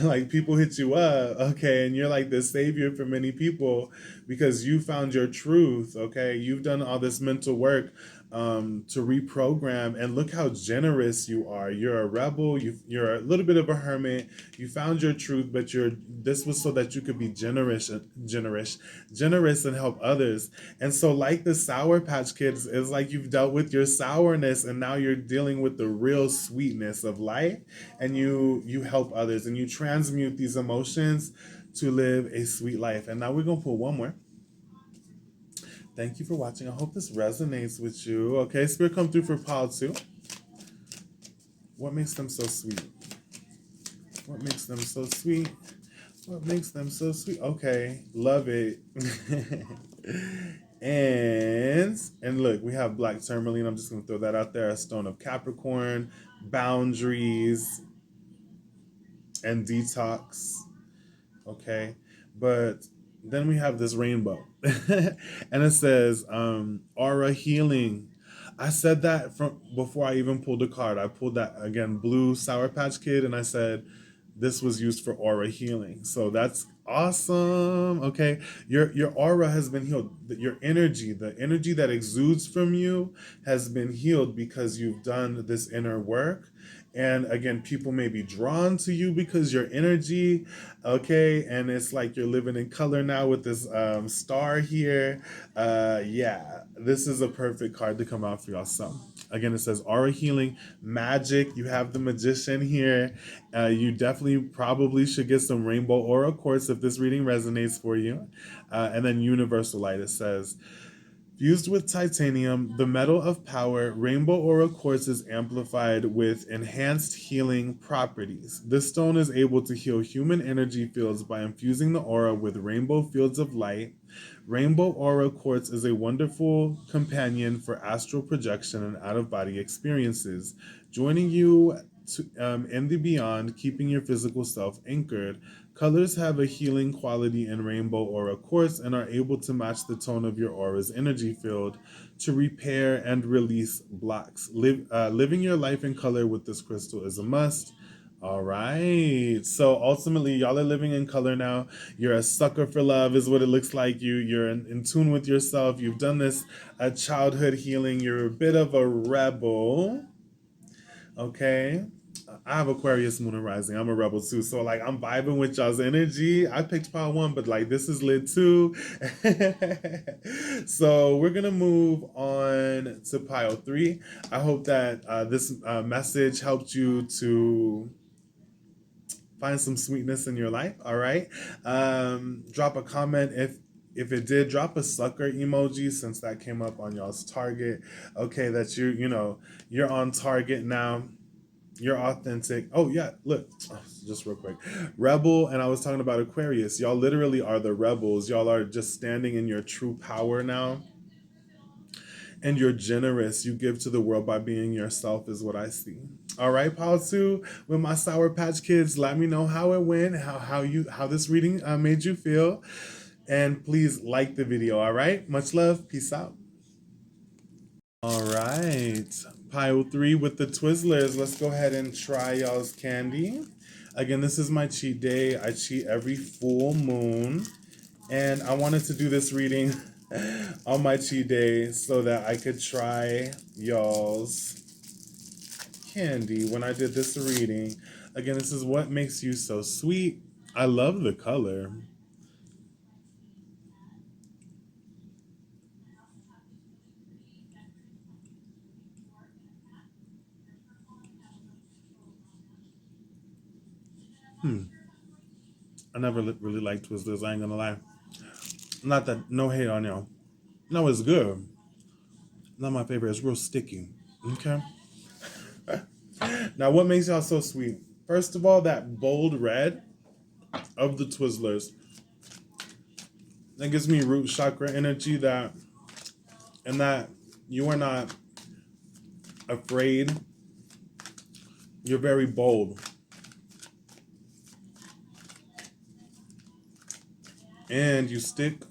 Like people hit you up, okay, and you're like the savior for many people because you found your truth, okay? You've done all this mental work to reprogram, and look how generous you are. You're a rebel. You're a little bit of a hermit. You found your truth, but you're this was so that you could be generous, and help others. And so, like the Sour Patch Kids, it's like you've dealt with your sourness, and now you're dealing with the real sweetness of life, and you help others, and you transmute these emotions to live a sweet life. And now we're gonna pull one more. Thank you for watching. I hope this resonates with you. Okay, Spirit come through for Paul too. What makes them so sweet? What makes them so sweet? What makes them so sweet? Okay, love it. and look, we have black tourmaline. I'm just gonna throw that out there. A stone of Capricorn, boundaries, and detox. Okay, but then we have this rainbow, and it says aura healing. I said that from before I even pulled a card. I pulled that again, blue Sour Patch Kid, and I said this was used for aura healing. So that's awesome. Okay, your aura has been healed. Your energy, the energy that exudes from you, has been healed because you've done this inner work. And again, people may be drawn to you because your energy, okay, and it's like you're living in color now with this star here. Yeah, this is a perfect card to come out for y'all. So again, it says aura healing, magic. You have the magician here. You definitely probably should get some rainbow aura quartz if this reading resonates for you. And then universal light. It says, fused with titanium, the metal of power, rainbow aura quartz is amplified with enhanced healing properties. This stone is able to heal human energy fields by infusing the aura with rainbow fields of light. Rainbow aura quartz is a wonderful companion for astral projection and out-of-body experiences, joining you in the beyond, keeping your physical self anchored. Colors have a healing quality in rainbow aura quartz and are able to match the tone of your aura's energy field to repair and release blocks. Living your life in color with this crystal is a must. All right. So ultimately, y'all are living in color now. You're a sucker for love, is what it looks like. You're in tune with yourself. You've done this childhood healing. You're a bit of a rebel. Okay. I have Aquarius moon and rising. I'm a rebel too. So like I'm vibing with y'all's energy. I picked pile one, but like this is lit too. So we're gonna move on to pile three. I hope that this message helped you to find some sweetness in your life. All right. Drop a comment if it did. Drop a sucker emoji since that came up on y'all's target. Okay, that you're on target now. You're authentic. Oh yeah, look, just real quick. Rebel, and I was talking about Aquarius. Y'all literally are the rebels. Y'all are just standing in your true power now. And you're generous. You give to the world by being yourself is what I see. All right, Paul 2, with my Sour Patch Kids, let me know how it went, how this reading made you feel. And please like the video, all right? Much love. Peace out. All right, pile 3 with the Twizzlers. Let's go ahead and try y'all's candy. Again, this is my cheat day. I cheat every full moon. And I wanted to do this reading on my cheat day so that I could try y'all's candy when I did this reading. Again, this is what makes you so sweet. I love the color. I never really liked Twizzlers, I ain't gonna lie. Not that, no hate on y'all. No, it's good. Not my favorite. It's real sticky. Okay. Now, what makes y'all so sweet? First of all, that bold red of the Twizzlers. That gives me root chakra energy that you are not afraid. You're very bold. and you stick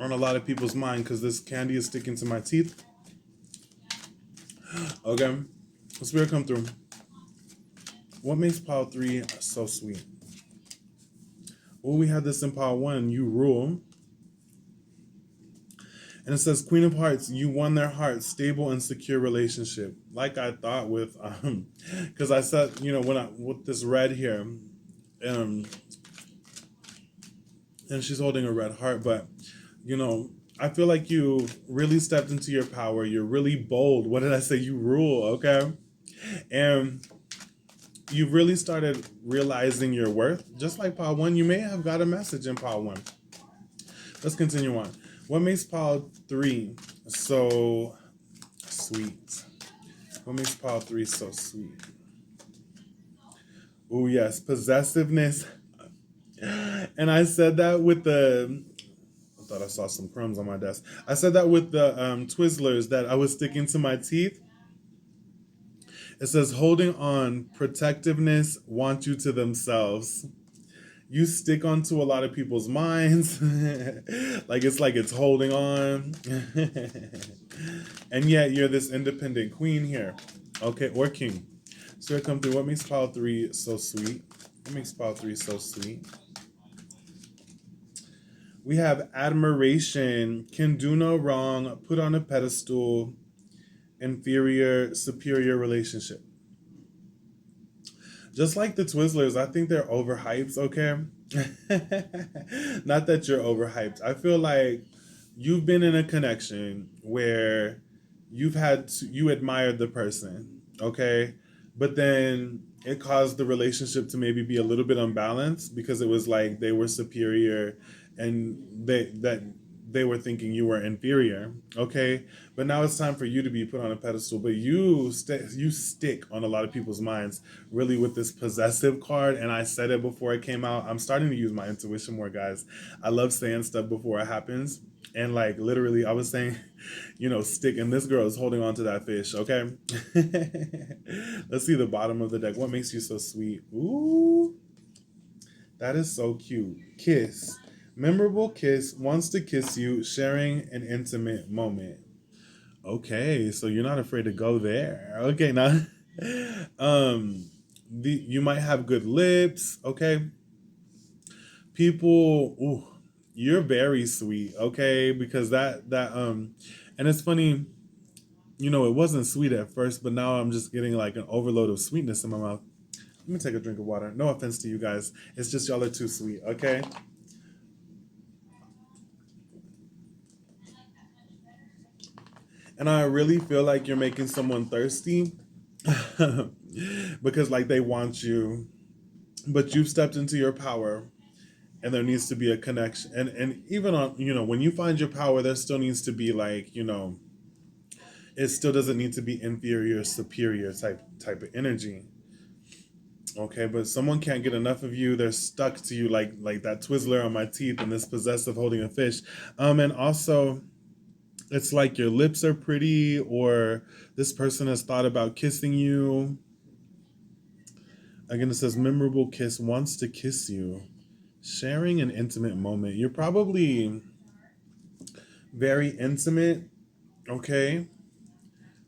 on a lot of people's mind because this candy is sticking to my teeth. Okay, Spirit come through. What makes pile 3 so sweet? Well, we had this in pile 1. You rule. And it says, Queen of Hearts, you won their hearts, stable and secure relationship. Like I thought with, because I said, with this red here, um, and she's holding a red heart, but, I feel like you really stepped into your power. You're really bold. What did I say? You rule, okay? And you really started realizing your worth. Just like pile 1, you may have got a message in pile 1. Let's continue on. What makes pile 3 so sweet? What makes pile 3 so sweet? Oh, yes, possessiveness. And I said that with I thought I saw some crumbs on my desk. I said that with the Twizzlers that I was sticking to my teeth. It says, holding on, protectiveness, want you to themselves. You stick onto a lot of people's minds. like it's holding on. And yet you're this independent queen here. Okay, or king. So here come through. What makes pile 3 so sweet? What makes pile 3 so sweet? We have admiration, can do no wrong, put on a pedestal, inferior, superior relationship. Just like the Twizzlers, I think they're overhyped, okay? Not that you're overhyped. I feel like you've been in a connection where you admired the person, okay? But then it caused the relationship to maybe be a little bit unbalanced because it was like they were superior and they were thinking you were inferior, okay? But now it's time for you to be put on a pedestal. But you stick on a lot of people's minds, really, with this possessive card. And I said it before it came out. I'm starting to use my intuition more, guys. I love saying stuff before it happens. And like literally, I was saying, stick. And this girl is holding on to that fish. Okay. Let's see the bottom of the deck. What makes you so sweet? Ooh, that is so cute. Kiss. Memorable kiss, wants to kiss you, sharing an intimate moment. Okay, so you're not afraid to go there. Okay, now you might have good lips, okay? People, ooh, you're very sweet, okay? Because and it's funny, it wasn't sweet at first, but now I'm just getting like an overload of sweetness in my mouth. Let me take a drink of water. No offense to you guys. It's just y'all are too sweet, okay? And I really feel like you're making someone thirsty because like they want you, but you've stepped into your power and there needs to be a connection. And even on, when you find your power, there still needs to be like, it still doesn't need to be inferior, superior type of energy. Okay, but someone can't get enough of you. They're stuck to you like that Twizzler on my teeth and this possessive holding a fish. And also it's like your lips are pretty, or this person has thought about kissing you. Again, it says memorable kiss, wants to kiss you. Sharing an intimate moment. You're probably very intimate, okay?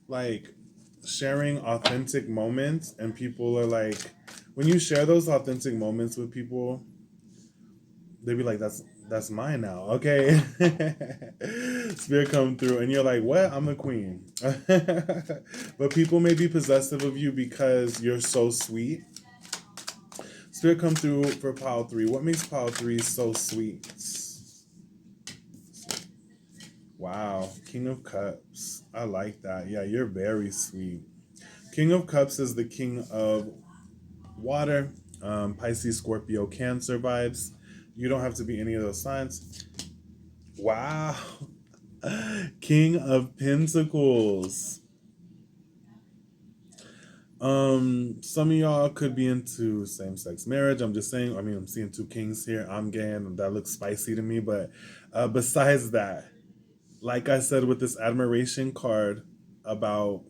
Like sharing authentic moments, and people are like, when you share those authentic moments with people, they'd be like, that's mine now, okay? Spirit come through and you're like, what? I'm the queen. But people may be possessive of you because you're so sweet. Spirit come through for pile 3. What makes pile 3 so sweet? Wow, King of Cups. I like that. Yeah, you're very sweet. King of Cups is the king of water, Pisces, Scorpio, Cancer vibes. You don't have to be any of those signs. Wow. King of Pentacles. Some of y'all could be into same-sex marriage. I'm just saying, I'm seeing 2 kings here. I'm gay and that looks spicy to me. But besides that, like I said with this admiration card about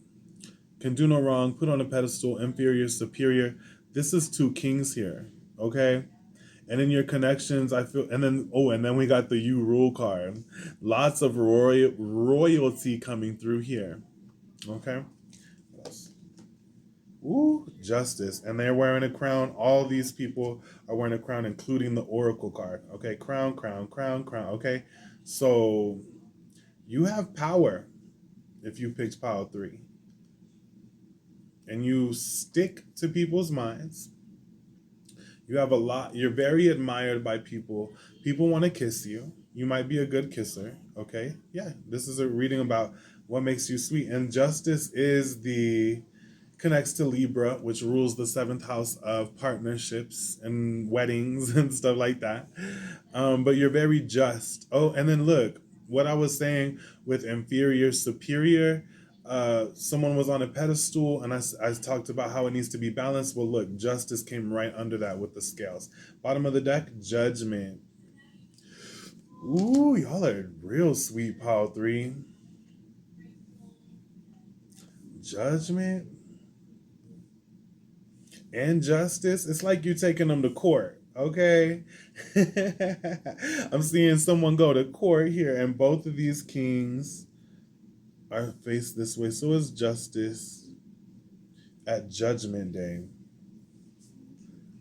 can do no wrong, put on a pedestal, inferior, superior. This is 2 kings here, okay? And in your connections, I feel, and then we got the you rule card. Lots of royalty coming through here. Okay. What else? Ooh, justice. And they're wearing a crown. All these people are wearing a crown, including the oracle card. Okay, crown, crown, crown, crown. Okay. So you have power if you picked pile 3. And you stick to people's minds. You have a lot, you're very admired by people. People want to kiss you. You might be a good kisser. Okay. Yeah. This is a reading about what makes you sweet. And justice is the connects to Libra, which rules the 7th house of partnerships and weddings and stuff like that. But you're very just. Oh, and then look, what I was saying with inferior, superior, someone was on a pedestal, and I talked about how it needs to be balanced. Well, look, justice came right under that with the scales. Bottom of the deck, judgment. Ooh, y'all are real sweet, pile 3. Judgment and justice. It's like you taking them to court. Okay. I'm seeing someone go to court here, and both of these kings are faced this way. So is justice at Judgment Day.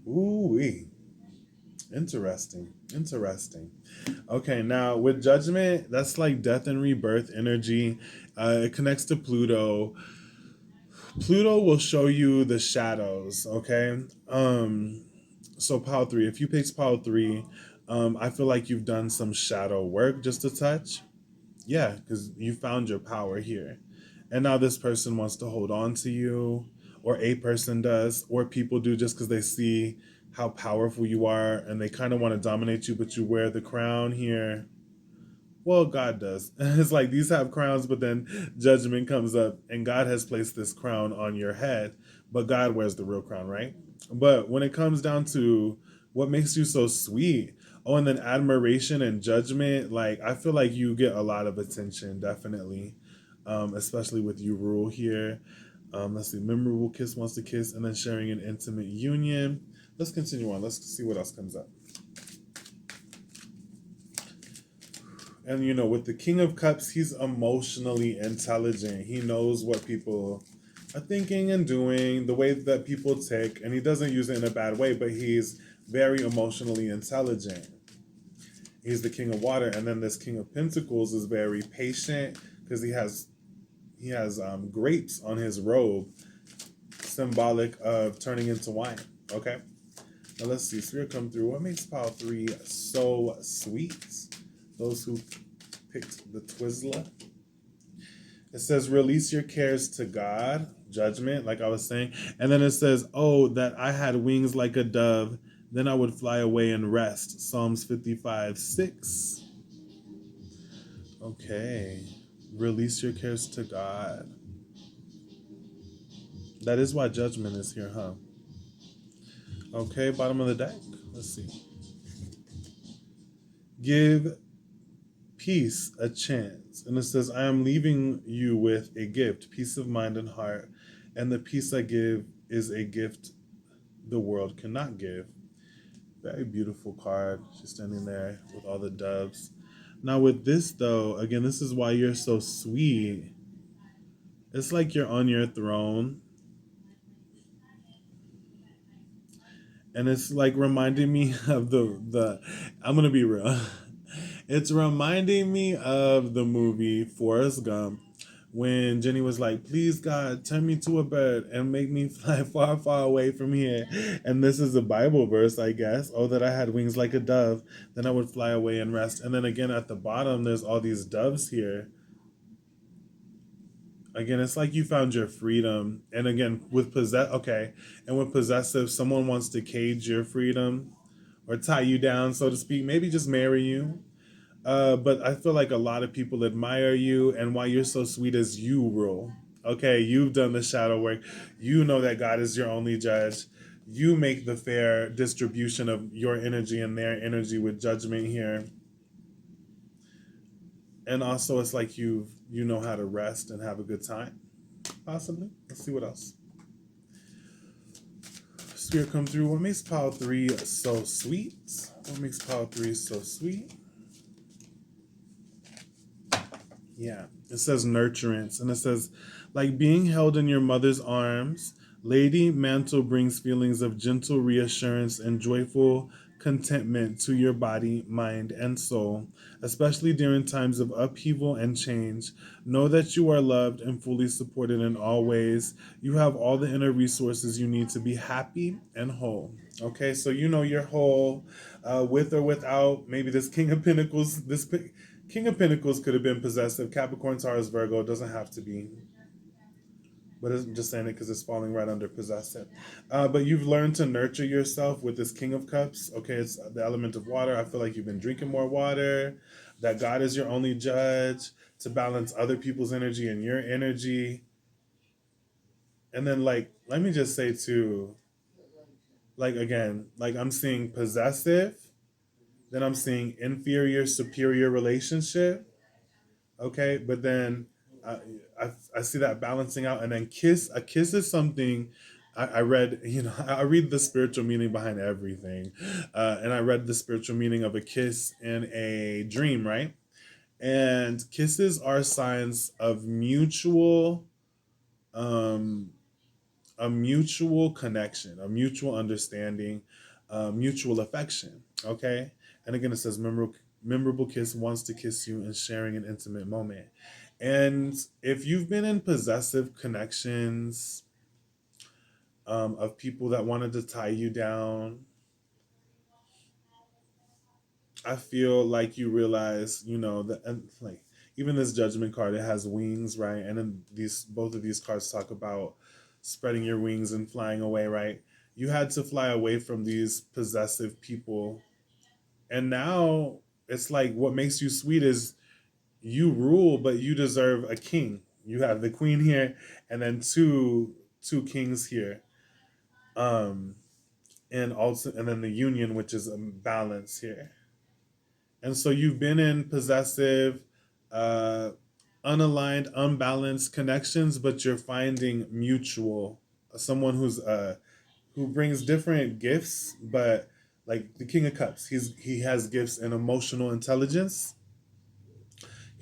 Ooh-wee. Interesting. Interesting. Okay, now with Judgment, that's like death and rebirth energy. It connects to Pluto. Pluto will show you the shadows, okay? So pile 3, if you picked pile 3, I feel like you've done some shadow work just a touch. Yeah, because you found your power here. And now this person wants to hold on to you, or a person does, or people do just because they see how powerful you are and they kind of want to dominate you, but you wear the crown here. Well, God does. It's like these have crowns, but then judgment comes up, and God has placed this crown on your head, but God wears the real crown, right? But when it comes down to what makes you so sweet, oh, and then admiration and judgment, like I feel like you get a lot of attention, definitely, especially with you rule here. Let's see, memorable kiss wants to kiss, and then sharing an intimate union. Let's continue on. Let's see what else comes up. And with the King of Cups, he's emotionally intelligent. He knows what people are thinking and doing, the way that people tick, and he doesn't use it in a bad way, but he's very emotionally intelligent. He's the King of Water, and then this King of Pentacles is very patient because he has grapes on his robe, symbolic of turning into wine. Okay, now let's see. Spirit come through. What makes pile 3 so sweet? Those who picked the Twizler. It says, release your cares to God, judgment, like I was saying. And then it says, oh, that I had wings like a dove, then I would fly away and rest. Psalms 55:6. Okay. Release your cares to God. That is why judgment is here, huh? Okay, bottom of the deck. Let's see. Give peace a chance. And it says, I am leaving you with a gift, peace of mind and heart. And the peace I give is a gift the world cannot give. Very beautiful card. She's standing there with all the doves. Now with this though, again, this is why you're so sweet. It's like you're on your throne. And it's like reminding me of the I'm gonna be real. It's reminding me of the movie Forrest Gump when Jenny was like, please God, turn me to a bird and make me fly far, far away from here. And this is a Bible verse, I guess. Oh, that I had wings like a dove, then I would fly away and rest. And then again at the bottom, there's all these doves here. Again, it's like you found your freedom. And again, with possessive, someone wants to cage your freedom or tie you down, so to speak, maybe just marry you. But I feel like a lot of people admire you, and why you're so sweet is you rule. Okay, you've done the shadow work. You know that God is your only judge. You make the fair distribution of your energy and their energy with judgment here. And also, it's like you know how to rest and have a good time, possibly. Let's see what else. Spirit come through. What makes pile 3 so sweet? What makes pile 3 so sweet? Yeah. It says nurturance. And it says, like being held in your mother's arms, Lady Mantle brings feelings of gentle reassurance and joyful contentment to your body, mind, and soul, especially during times of upheaval and change. Know that you are loved and fully supported in all ways. You have all the inner resources you need to be happy and whole. Okay, so you know you're whole, with or without. Maybe this King of Pentacles, King of Pentacles could have been possessive. Capricorn, Taurus, Virgo, it doesn't have to be. But I'm just saying it because it's falling right under possessive. But you've learned to nurture yourself with this King of Cups. Okay, it's the element of water. I feel like you've been drinking more water, that God is your only judge, to balance other people's energy and your energy. And then, like, let me just say, too, like, again, like I'm seeing possessive, then I'm seeing inferior, superior relationship. Okay, but then I, I see that balancing out, and then a kiss is something I read. I read the spiritual meaning behind everything, and I read the spiritual meaning of a kiss in a dream, right? And kisses are signs of um, a mutual connection, a mutual understanding, mutual affection. Okay, and again, it says memorable kiss wants to kiss you and sharing an intimate moment. And if you've been in possessive connections, of people that wanted to tie you down, I feel like you realize, that, and like even this judgment card, it has wings, right? And then both of these cards talk about spreading your wings and flying away, right? You had to fly away from these possessive people, and now it's like what makes you sweet is you rule, but you deserve a king. You have the queen here, and then two kings here, um, and also, and then the union, which is a balance here. And so you've been in possessive, uh, unaligned, unbalanced connections, but you're finding mutual, someone who brings different gifts, but like the King of Cups, he has gifts in emotional intelligence.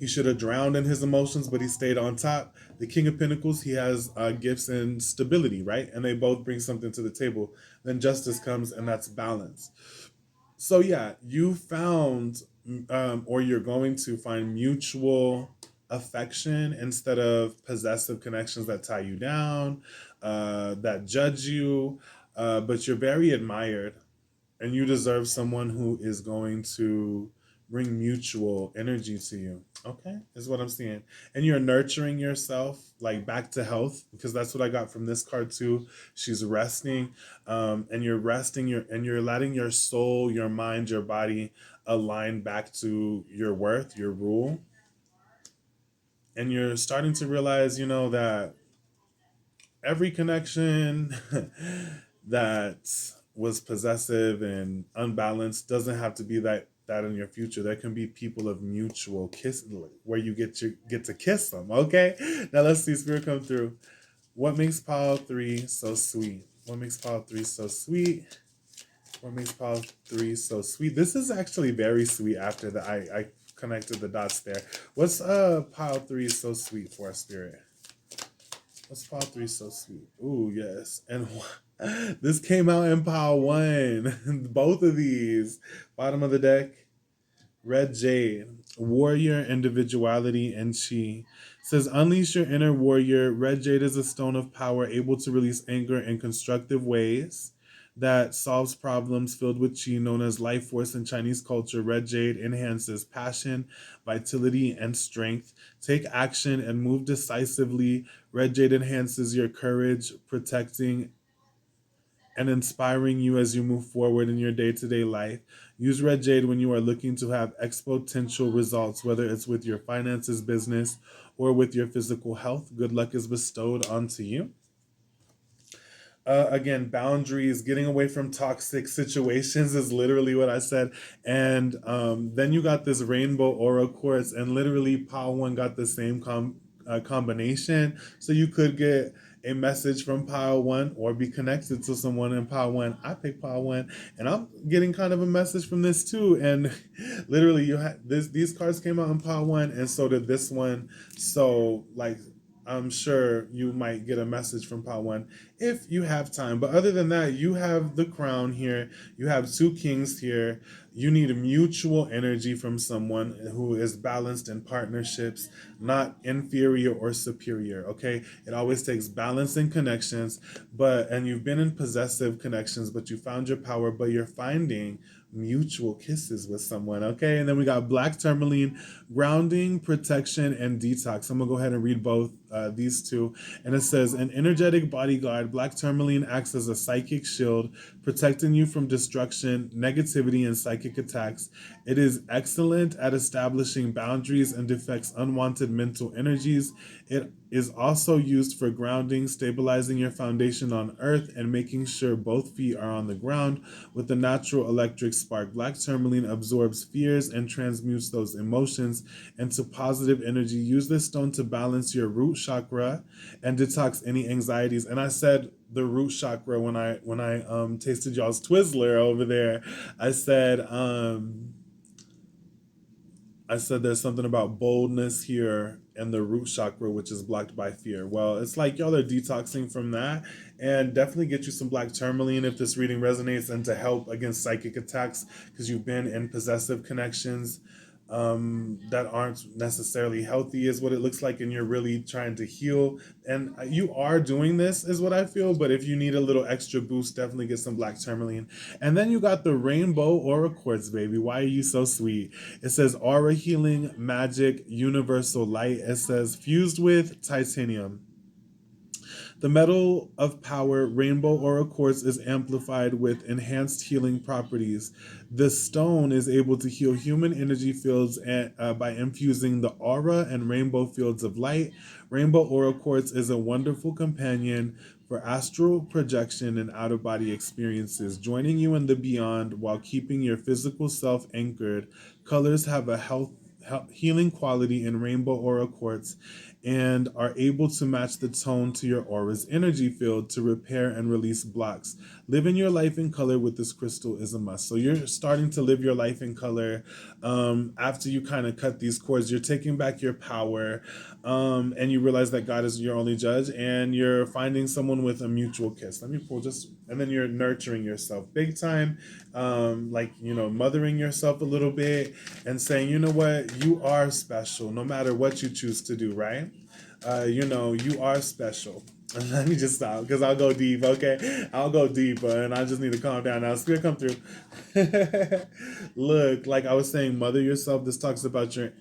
He should have drowned in his emotions, but he stayed on top. The King of Pentacles, he has gifts in stability, right? And they both bring something to the table. Then Justice comes, and that's balance. So yeah, you found, or you're going to find mutual affection instead of possessive connections that tie you down, that judge you. But you're very admired, and you deserve someone who is going to bring mutual energy to you. Okay, is what I'm seeing. And you're nurturing yourself, like back to health, because that's what I got from this card too. She's resting, and you're resting and you're letting your soul, your mind, your body align back to your worth, your rule. And you're starting to realize, that every connection that was possessive and unbalanced doesn't have to be that in your future. There can be people of mutual kiss, where you get to kiss them. Okay, now let's see, Spirit come through. What makes pile 3 so sweet? What makes pile 3 so sweet? What makes pile 3 so sweet? This is actually very sweet. After that, I connected the dots there. What's pile 3 so sweet for, Spirit? What's pile 3 so sweet? Ooh, yes. And this came out in pile 1. Both of these. Bottom of the deck. Red Jade. Warrior, individuality, and chi. Says, unleash your inner warrior. Red Jade is a stone of power, able to release anger in constructive ways that solves problems, filled with chi, known as life force in Chinese culture. Red Jade enhances passion, vitality, and strength. Take action and move decisively. Red Jade enhances your courage, protecting and inspiring you as you move forward in your day-to-day life. Use Red Jade when you are looking to have exponential results, whether it's with your finances, business, or with your physical health. Good luck is bestowed onto you. Again, boundaries, getting away from toxic situations is literally what I said. And then you got this rainbow aura quartz, and literally pile 1 got the same combination. So you could get a message from pile one or be connected to someone in pile one. I pick pile one, and I'm getting kind of a message from this too. And literally, you had these cards came out in pile one, and so did this one. So like, I'm sure you might get a message from pile one if you have time. But other than that, you have the crown here. You have two kings here. You need a mutual energy from someone who is balanced in partnerships, not inferior or superior. Okay, it always takes balance and connections. And you've been in possessive connections, but you found your power. But you're finding mutual kisses with someone. Okay, and then we got black tourmaline, grounding, protection, and detox. I'm gonna go ahead and read both these two, and it says an energetic bodyguard. Black tourmaline acts as a psychic shield, protecting you from destruction, negativity, and psychic attacks. It is excellent at establishing boundaries and deflects unwanted mental energies. It is also used for grounding, stabilizing your foundation on earth, and making sure both feet are on the ground with a natural electric spark. Black tourmaline absorbs fears and transmutes those emotions into positive energy. Use this stone to balance your root chakra and detox any anxieties. And I said the root chakra when I tasted y'all's Twizler over there. I said there's something about boldness here and the root chakra, which is blocked by fear. Well, it's like y'all are detoxing from that, and definitely get you some black tourmaline if this reading resonates, and to help against psychic attacks because you've been in possessive connections that aren't necessarily healthy, is what it looks like, and you're really trying to heal. And you are doing this, is what I feel. But if you need a little extra boost, definitely get some black tourmaline. And then you got the rainbow aura quartz, baby. Why are you so sweet? It says aura healing, magic, universal light. It says fused with titanium. The metal of power, rainbow aura quartz, is amplified with enhanced healing properties. The stone is able to heal human energy fields by infusing the aura and rainbow fields of light. Rainbow aura quartz is a wonderful companion for astral projection and out of body experiences, joining you in the beyond while keeping your physical self anchored. Colors have a healing quality in rainbow aura quartz and are able to match the tone to your aura's energy field to repair and release blocks. Living your life in color with this crystal is a must. So you're starting to live your life in color after you kind of cut these cords. You're taking back your power, and you realize that God is your only judge, and you're finding someone with a mutual kiss. Let me pull just, and then you're nurturing yourself big time, like, mothering yourself a little bit and saying, you know what, you are special no matter what you choose to do, right? You are special. Let me just stop because I'll go deep, okay? I'll go deeper and I just need to calm down. Now, Spirit, come through. Look, like I was saying, mother yourself. This talks about your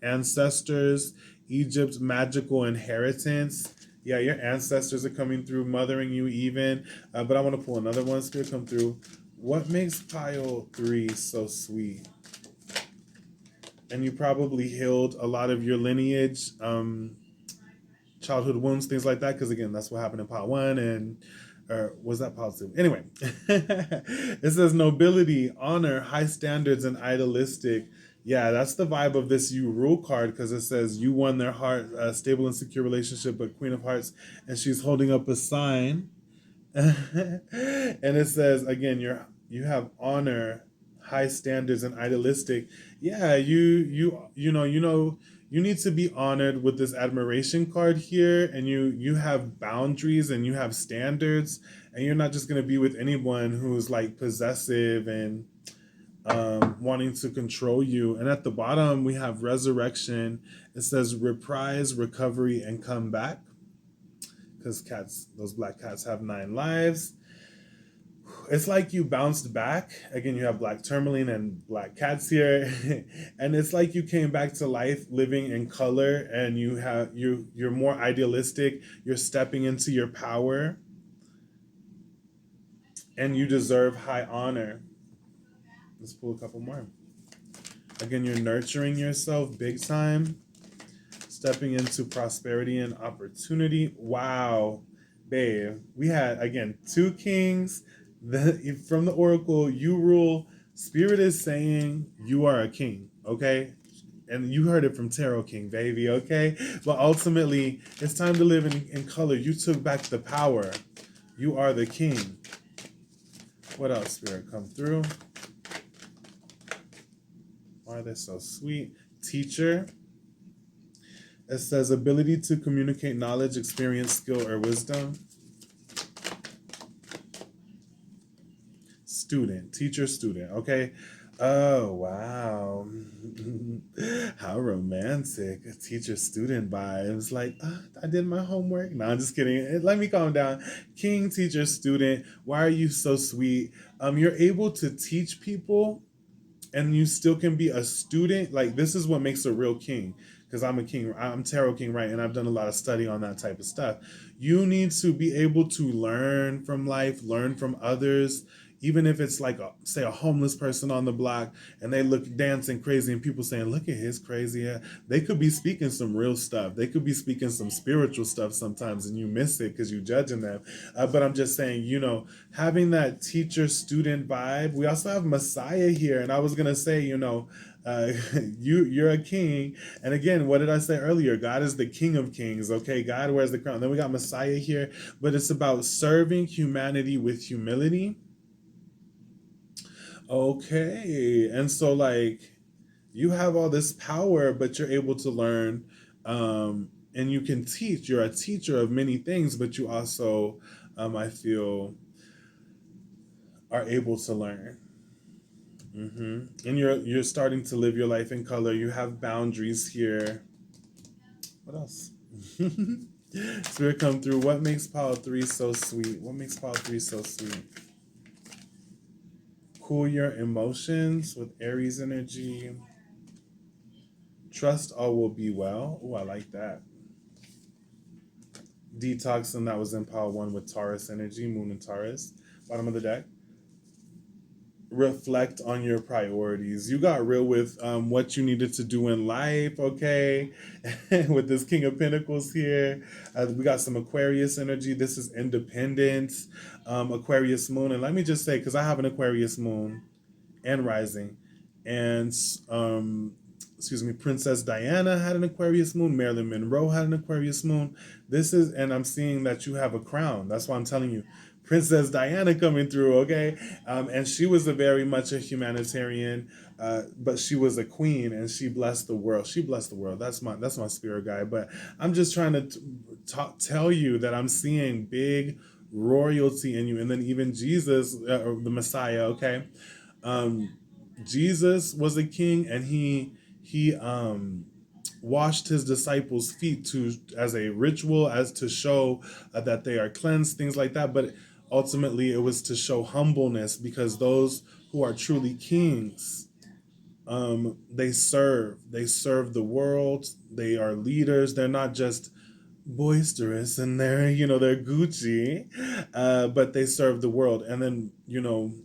ancestors, Egypt's magical inheritance. Yeah, your ancestors are coming through, mothering you even. But I want to pull another one. Spirit, come through. What makes pile 3 so sweet? And you probably healed a lot of your lineage, childhood wounds, things like that. Because again, that's what happened in pile 1, and or was that pile 2? Anyway, it says nobility, honor, high standards, and idealistic. Yeah, that's the vibe of this you rule card, because it says you won their heart, stable and secure relationship, but Queen of Hearts, and she's holding up a sign. And it says again, you have honor, high standards, and idealistic. Yeah, you need to be honored with this admiration card here, and you have boundaries and you have standards, and you're not just going to be with anyone who's like possessive and wanting to control you. And at the bottom we have resurrection. It says reprise, recovery, and come back, because those black cats have 9 lives. It's like you bounced back. Again, you have black tourmaline and black cats here. And it's like you came back to life living in color, and you're more idealistic. You're stepping into your power, and you deserve high honor. Let's pull a couple more. Again, you're nurturing yourself big time, stepping into prosperity and opportunity. Wow, babe. We had, again, 2 kings. From the oracle, you rule. Spirit is saying you are a king, okay? and you heard it from Tarot King, baby, okay? But ultimately, it's time to live in color. You took back the power. You are the king. What else, Spirit? Come through. Why are they so sweet? Teacher. It says ability to communicate knowledge, experience, skill, or wisdom. Student, teacher, student. Okay. Oh, wow. How romantic. Teacher student vibes. Like, I did my homework. No, I'm just kidding. Let me calm down. King, teacher, student. Why are you so sweet? You're able to teach people and you still can be a student. Like, this is what makes a real king, because I'm a king, I'm tarot king, right? And I've done a lot of study on that type of stuff. You need to be able to learn from life, learn from others, even if it's like say a homeless person on the block and they look dancing crazy and people saying, look at his crazy hair. They could be speaking some real stuff, they could be speaking some spiritual stuff sometimes, and you miss it because you're judging them. But I'm just saying, having that teacher student vibe. We also have Messiah here, and I was gonna say, uh, you're a king. And again, what did I say earlier? God is the King of Kings. Okay, God wears the crown. Then we got Messiah here, but it's about serving humanity with humility. Okay, and so like you have all this power, but you're able to learn, and you can teach. You're a teacher of many things, but you also, I feel, are able to learn. And you're starting to live your life in color. You have boundaries here. What else? Spirit come through. What makes Power 3 so sweet? What makes Power 3 so sweet? Cool your emotions with Aries energy. Trust all will be well. Oh, I like that. Detox, and that was in Power 1 with Taurus energy, Moon and Taurus. Bottom of the deck. Reflect on your priorities. You got real with what you needed to do in life, okay? With this King of Pentacles here. We got some Aquarius energy. This is independence, Aquarius moon. And let me just say, because I have an Aquarius moon and rising, and excuse me, Princess Diana had an Aquarius moon, Marilyn Monroe had an Aquarius moon. And I'm seeing that you have a crown. That's why I'm telling you, Princess Diana coming through, okay? And she was a very much a humanitarian, but she was a queen, and she blessed the world. She blessed the world. That's my spirit guide. But I'm just trying to tell you that I'm seeing big royalty in you, and then even Jesus, the Messiah, okay? Um, Jesus was a king, and he washed his disciples' feet to as a ritual, as to show that they are cleansed, things like that. But ultimately, it was to show humbleness, because those who are truly kings, they serve the world. They are leaders. They're not just boisterous, and they're Gucci, but they serve the world. And then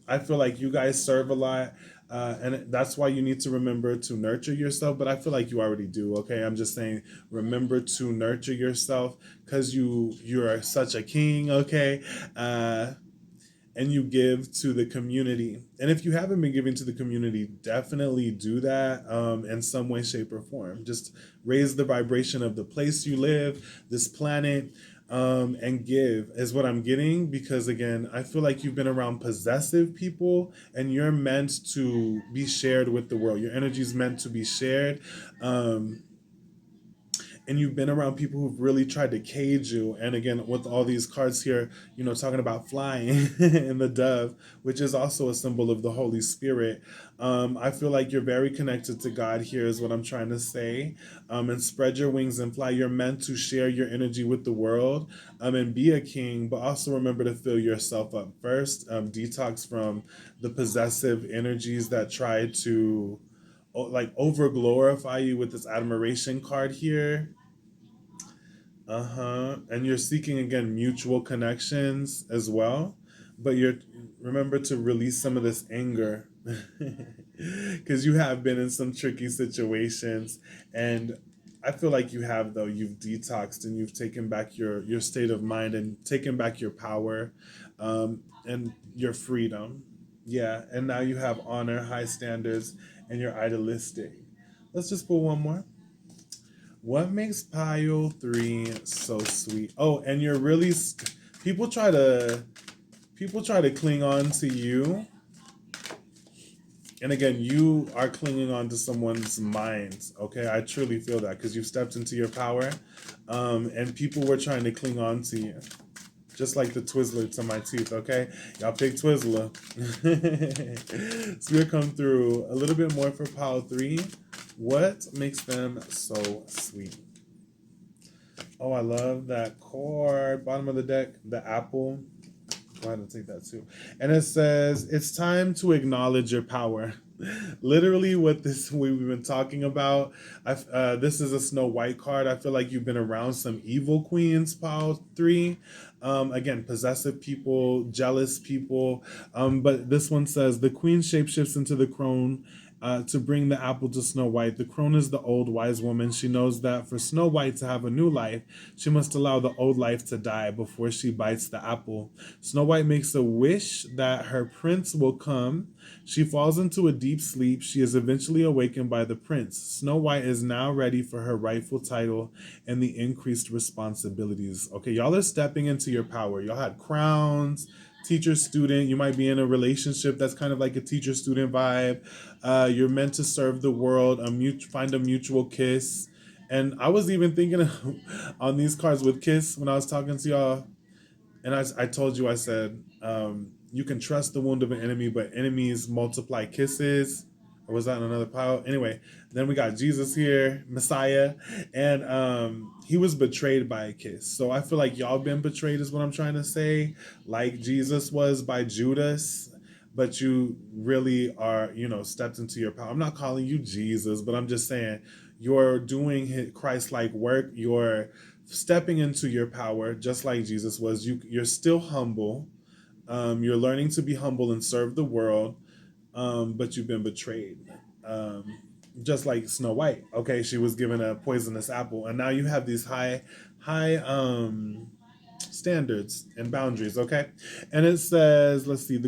I feel like you guys serve a lot, and that's why you need to remember to nurture yourself. But I feel like you already do. Okay, I'm just saying, remember to nurture yourself, because you're such a king. Okay, and you give to the community. And if you haven't been giving to the community, definitely do that, in some way, shape, or form. Just raise the vibration of the place you live, this planet, and give is what I'm getting. Because again, I feel like you've been around possessive people, and you're meant to be shared with the world. Your energy is meant to be shared. Um, and you've been around people who've really tried to cage you. And again, with all these cards here, talking about flying and the dove, which is also a symbol of the Holy Spirit. I feel like you're very connected to God here, is what I'm trying to say. And spread your wings and fly. You're meant to share your energy with the world, and be a king, but also remember to fill yourself up first. Detox from the possessive energies that try to like over glorify you with this admiration card here. And you're seeking again mutual connections as well, but you're remember to release some of this anger, because you have been in some tricky situations. And I feel like you've detoxed, and you've taken back your state of mind, and taken back your power, and your freedom. Yeah, and now you have honor, high standards, and you're idealistic. Let's just pull one more. What makes pile 3 so sweet? Oh, and you're really people try to cling on to you, and again, you are clinging on to someone's minds. Okay, I truly feel that because you've stepped into your power, and people were trying to cling on to you, just like the Twizler to my teeth. Okay, y'all pick Twizler. So we'll come through a little bit more for pile 3. What makes them so sweet? Oh, I love that card. Bottom of the deck, the apple. Go ahead and take that too. And it says, it's time to acknowledge your power. Literally what this we've been talking about. This is a Snow White card. I feel like you've been around some evil queens, pile 3. Again, possessive people, jealous people. But this one says, the queen shapeshifts into the crone to bring the apple to Snow White. The crone is the old wise woman. She knows that for Snow White to have a new life, she must allow the old life to die before she bites the apple. Snow White makes a wish that her prince will come. She falls into a deep sleep. She is eventually awakened by the prince. Snow White is now ready for her rightful title and the increased responsibilities. Okay, y'all are stepping into your power. Y'all had crowns, teacher student. You might be in a relationship that's kind of like a teacher student vibe. You're meant to serve the world, find a mutual kiss. And I was even thinking on these cards with kiss when I was talking to y'all. And I told you, I said, you can trust the wound of an enemy, but enemies multiply kisses. Or was that in another pile? Anyway, then we got Jesus here, Messiah, and he was betrayed by a kiss. So I feel like y'all been betrayed is what I'm trying to say, like Jesus was by Judas. But you really are, stepped into your power. I'm not calling you Jesus, but I'm just saying you're doing Christ-like work. You're stepping into your power, just like Jesus was. You're still humble. You're learning to be humble and serve the world, but you've been betrayed. Um, just like Snow White. Okay, she was given a poisonous apple, and now you have these high standards and boundaries. Okay, and it says, let's see,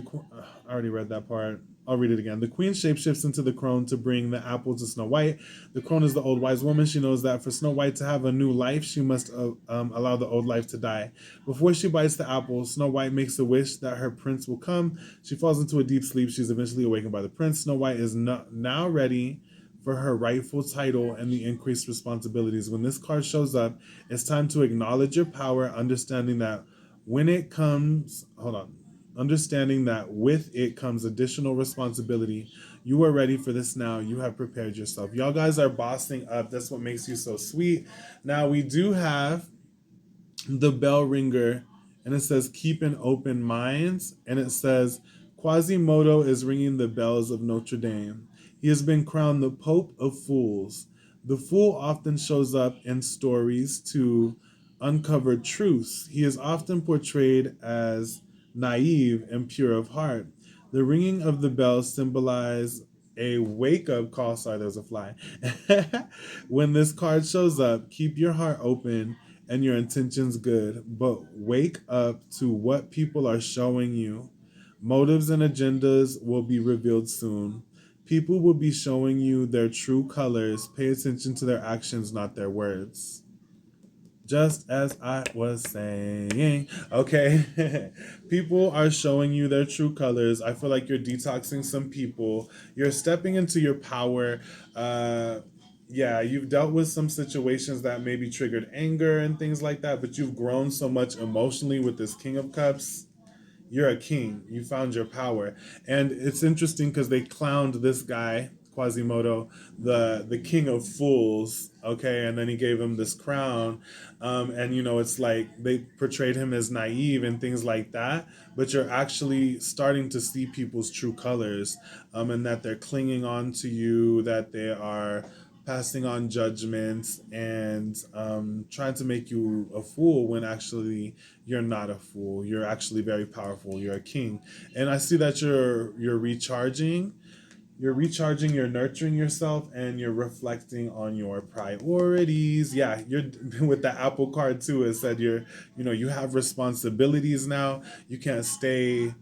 I already read that part. I'll read it again. The queen shapeshifts into the crone to bring the apple to Snow White. The crone is the old wise woman. She knows that for Snow White to have a new life, she must allow the old life to die. Before she bites the apple, Snow White makes a wish that her prince will come. She falls into a deep sleep. She's eventually awakened by the prince. Snow White is now ready for her rightful title and the increased responsibilities. When this card shows up, it's time to acknowledge your power, understanding that when it comes, hold on, understanding that with it comes additional responsibility. You are ready for this now. You have prepared yourself. Y'all guys are bossing up. That's what makes you so sweet. Now we do have the bell ringer, and it says keep an open minds, and it says Quasimodo is ringing the bells of Notre Dame. He has been crowned the Pope of Fools. The fool often shows up in stories to uncover truths. He is often portrayed as naive and pure of heart. The ringing of the bells symbolize a wake up call. Sorry, there's a fly. When this card shows up, keep your heart open and your intentions good, but wake up to what people are showing you. Motives and agendas will be revealed soon. People will be showing you their true colors. Pay attention to their actions, not their words. Just as I was saying, okay, people are showing you their true colors. I feel like you're detoxing some people. You're stepping into your power. Yeah, you've dealt with some situations that maybe triggered anger and things like that, but you've grown so much emotionally with this King of Cups. You're a king. You found your power. And it's interesting because they clowned this guy, Quasimodo, the king of fools, okay? And then he gave him this crown. And, it's like they portrayed him as naive and things like that. But you're actually starting to see people's true colors, and that they're clinging on to you, that they are passing on judgments and trying to make you a fool when actually you're not a fool. You're actually very powerful. You're a king. And I see that you're recharging. You're recharging, you're nurturing yourself, and you're reflecting on your priorities. Yeah, you're with the Apple card too. It said you have responsibilities now. You can't stay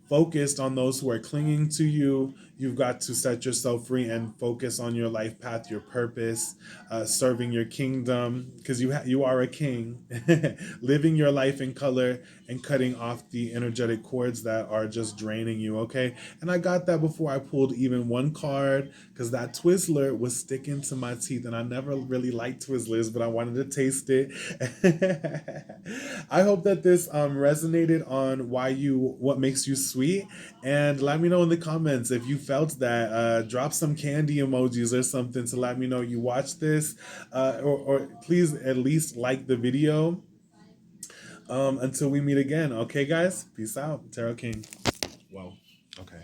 focused on those who are clinging to you. you've got to set yourself free and focus on your life path, your purpose, serving your kingdom, because you are a king, living your life in color and cutting off the energetic cords that are just draining you. Okay, and I got that before I pulled even one card, because that Twizler was sticking to my teeth, and I never really liked Twizzlers, but I wanted to taste it. I hope that this resonated on what makes you sweet, and let me know in the comments if you felt that. Drop some candy emojis or something to let me know you watched this, or please at least like the video. Until we meet again. Okay, guys, peace out. Tarot King. Whoa. Okay.